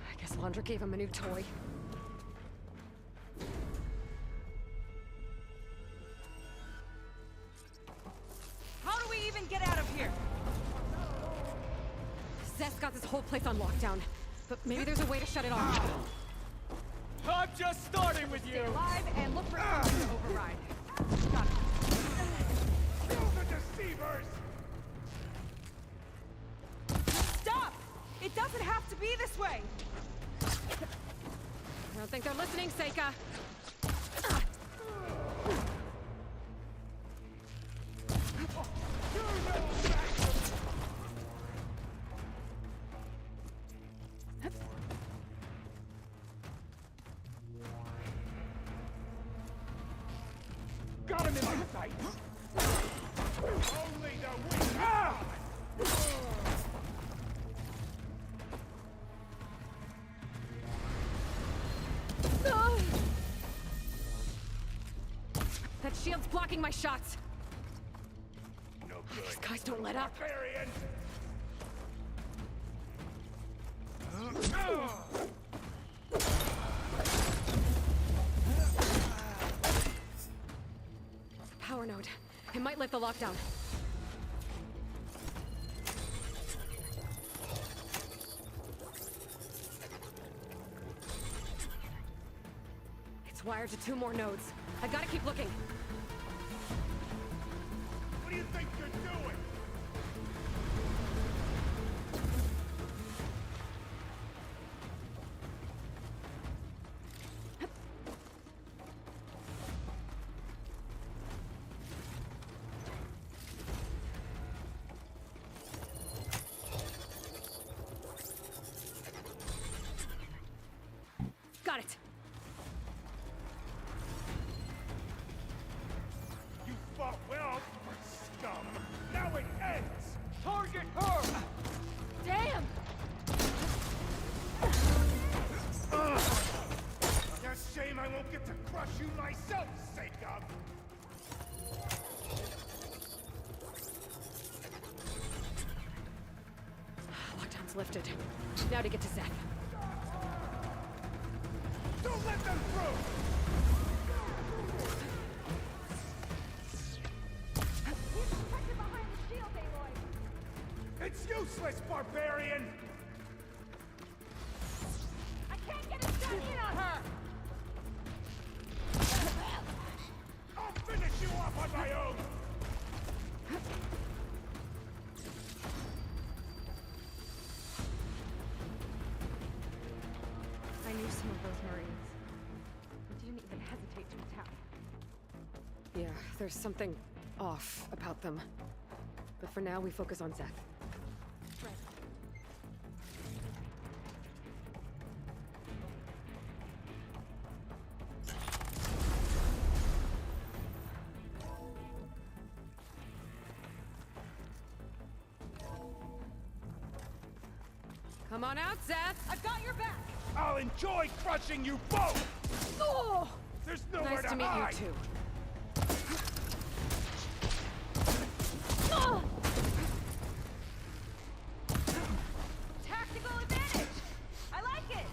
I guess Londra gave him a new toy. How do we even get out of here? Zeth's got this whole place on lockdown, but maybe there's a way to shut it off. I'm just starting with Stay alive and look for something to override. Got it. Kill the deceivers! Stop! It doesn't have to be this way! I don't think they're listening, Seika. Got him in my sight! Only the weak! Ah! That shield's blocking my shots. No good. These guys don't let up. Barbarian! Power node. It might lift the lockdown. It's wired to 2 more nodes. I gotta keep looking. What do you think you're doing? Got it. Get her! Damn! Just shame I won't get to crush you myself, Seika! Lockdown's lifted. Now to get to Zeth. Don't let them through! It's useless, barbarian! I can't get a shot in on her! I'll finish you off on my own! I knew some of those Marines. I didn't even hesitate to attack. Yeah, there's something off about them. But for now, we focus on Zeth. Come on out, Zeth! I've got your back! I'll enjoy crushing you both! Oh! There's nowhere Nice to meet hide! you, too. Oh! Tactical advantage! I like it!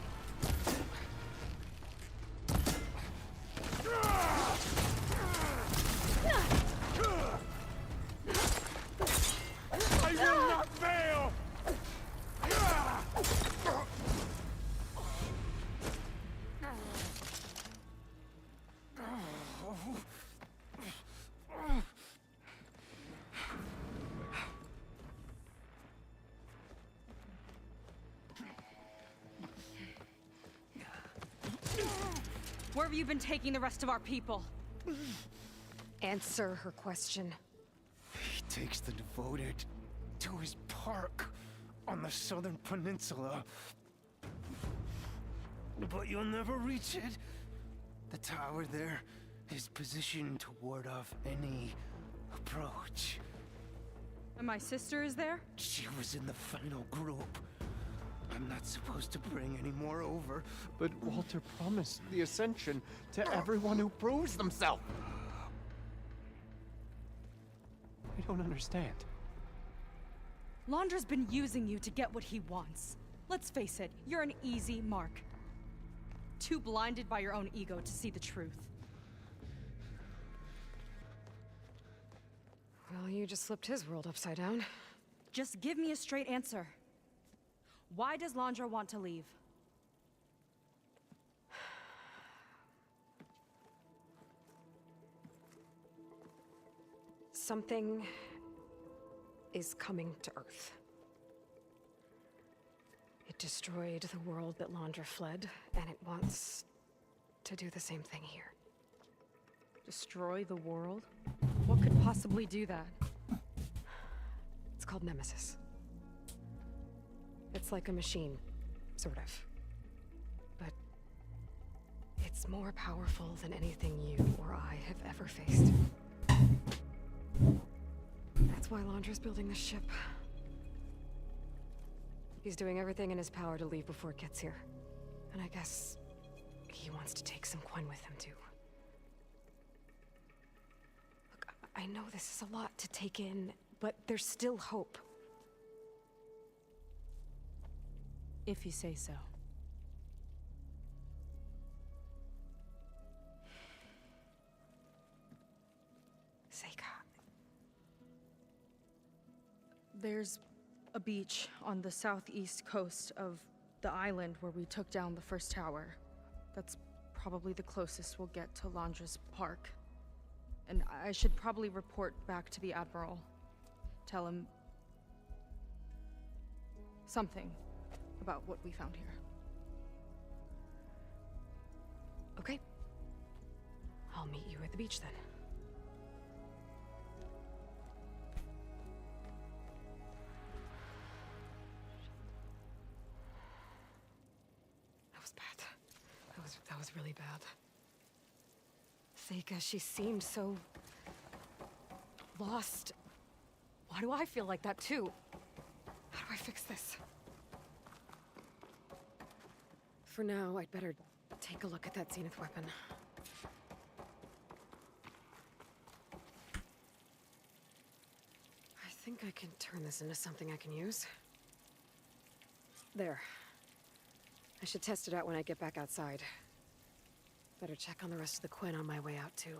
I will not fail! Where have you been taking the rest of our people? Answer her question. He takes the devoted to his park on the southern peninsula. But you'll never reach it. The tower there is positioned to ward off any approach. And my sister is there? She was in the final group. I'm not supposed to bring any more over, but Walter promised the Ascension to everyone who proves themselves. I don't understand. Londra's been using you to get what he wants. Let's face it, you're an easy mark. Too blinded by your own ego to see the truth. Well, you just flipped his world upside down. Just give me a straight answer. Why does Londra want to leave? Something is coming to Earth. It destroyed the world that Londra fled, and it wants to do the same thing here. Destroy the world? What could possibly do that? It's called Nemesis. It's like a machine, sort of. But it's more powerful than anything you or I have ever faced. That's why Londra's building this ship. He's doing everything in his power to leave before it gets here. And I guess he wants to take some coin with him, too. Look, I know this is a lot to take in, but there's still hope. If you say so. Seika. There's a beach on the southeast coast of the island where we took down the first tower. That's probably the closest we'll get to Londra's park. And I should probably report back to the Admiral. Tell him something about what we found here. Okay. I'll meet you at the beach then. That was bad. That was really bad. Seika, she seemed so lost. Why do I feel like that too? How do I fix this? For now, I'd better take a look at that zenith weapon. I think I can turn this into something I can use. There. I should test it out when I get back outside. Better check on the rest of the Quinn on my way out, too.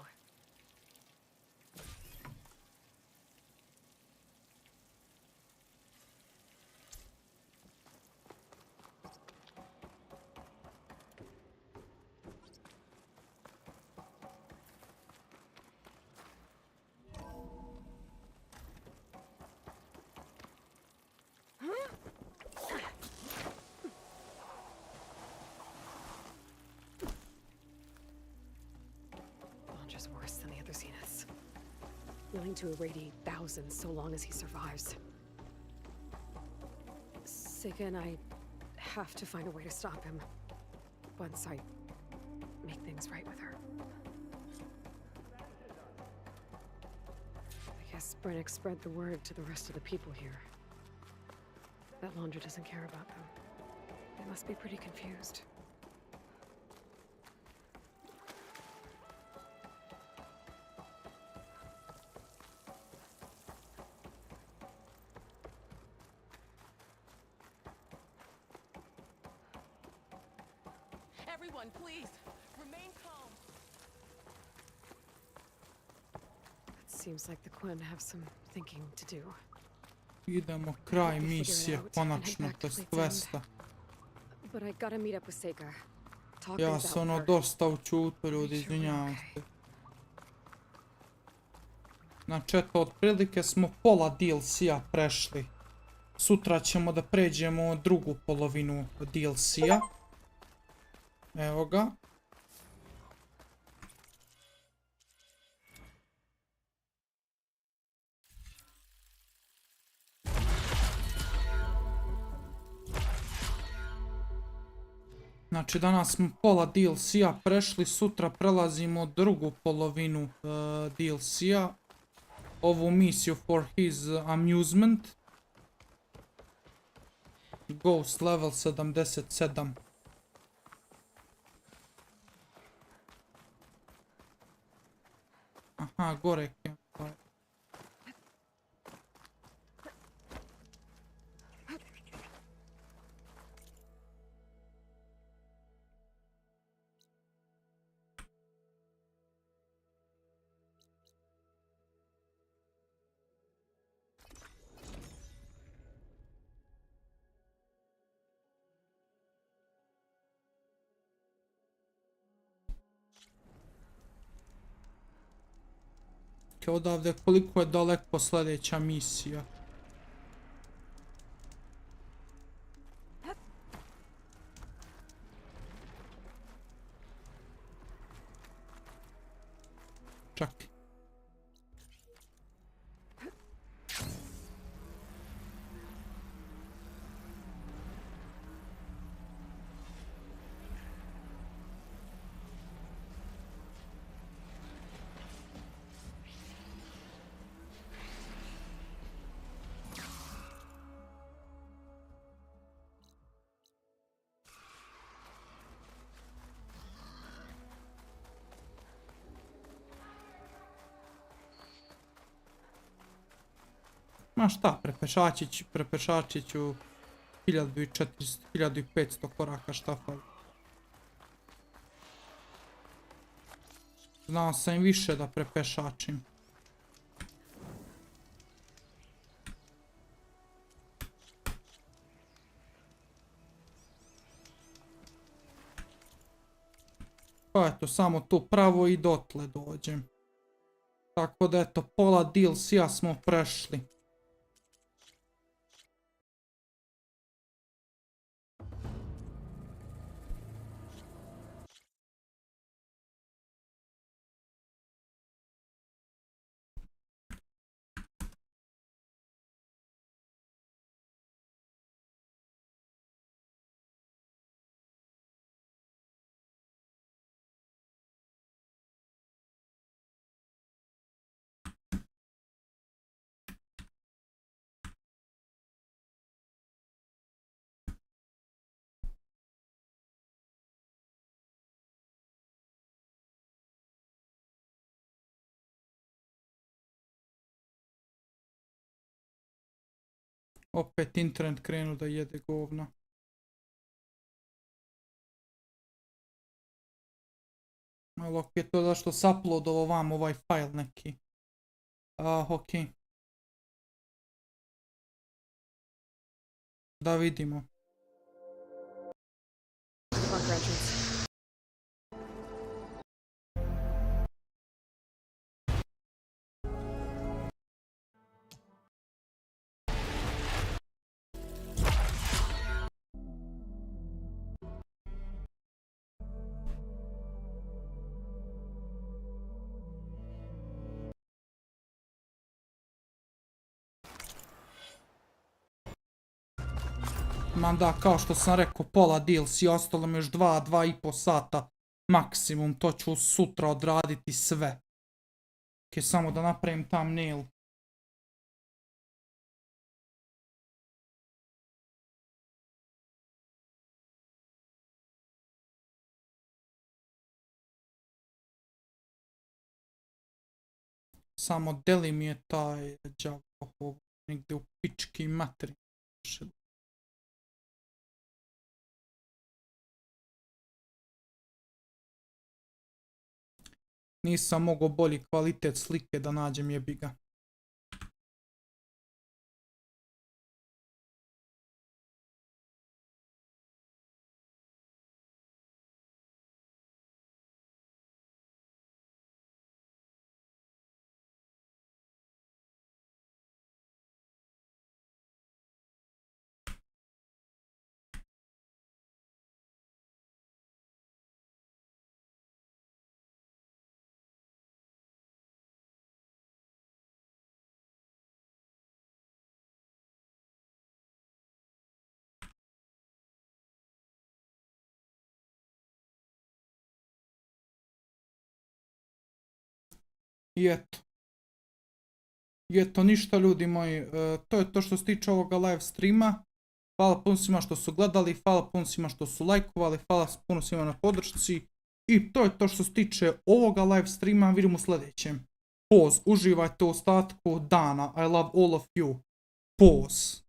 Launcher's worse than the other zeniths. Willing to irradiate thousands so long as he survives. Seika and I have to find a way to stop him. Once I make things right with her. I guess Brennick spread the word to the rest of the people here. That Laundra doesn't care about them. They must be pretty confused. Everyone, please, remain calm. It seems like the Quinn have some thinking to do. Idemo kraj misije, konačno, test questa. But I gotta meet up with Seika. Talk Ja things out sam ono with her. dosta u čutu, ljudi, izvinjavam se. Znači, eto, otprilike smo pola DLC-a prešli. Sutra ćemo da pređemo drugu polovinu DLC-a. Evo ga. Znači, danas smo pola DLC-a prešli, sutra prelazimo drugu polovinu DLC-a. Ovu misiju for his amusement. Ghost level 77. Aha, gore je. Odavde koliko je daleko sljedeća misija. Čak. Ma šta, prepešačit ću 1400, 1500 koraka, šta fali. Znao sam i više da prepešačim. Pa eto, samo tu pravo i dotle dođem. Tako da eto, pola DLC-a smo prešli. Opet internet krenu da jede govna. Ali ok, to je zašto se uploadovo vam ovaj file neki. Ok. Da vidimo. Bunker entrance. Ma da, kao što sam rekao, pola DLC, ostalo mi još 2,5 sata maksimum, to ću sutra odraditi sve. Ok, samo da napravim thumbnail. Samo deli mi je taj đavo negdje u pički materi. Nisam mogao bolji kvalitet slike da nađem, jebi ga. I eto. I eto, ništa ljudi moji, to je to što se tiče ovoga live streama. Hvala puno svima što su gledali, hvala puno svima što su lajkovali, hvala puno svima na podršci. I to je to što se tiče ovoga live streama, vidimo u sljedećem. Pause, uživajte u ostatku dana, I love all of you. Pause.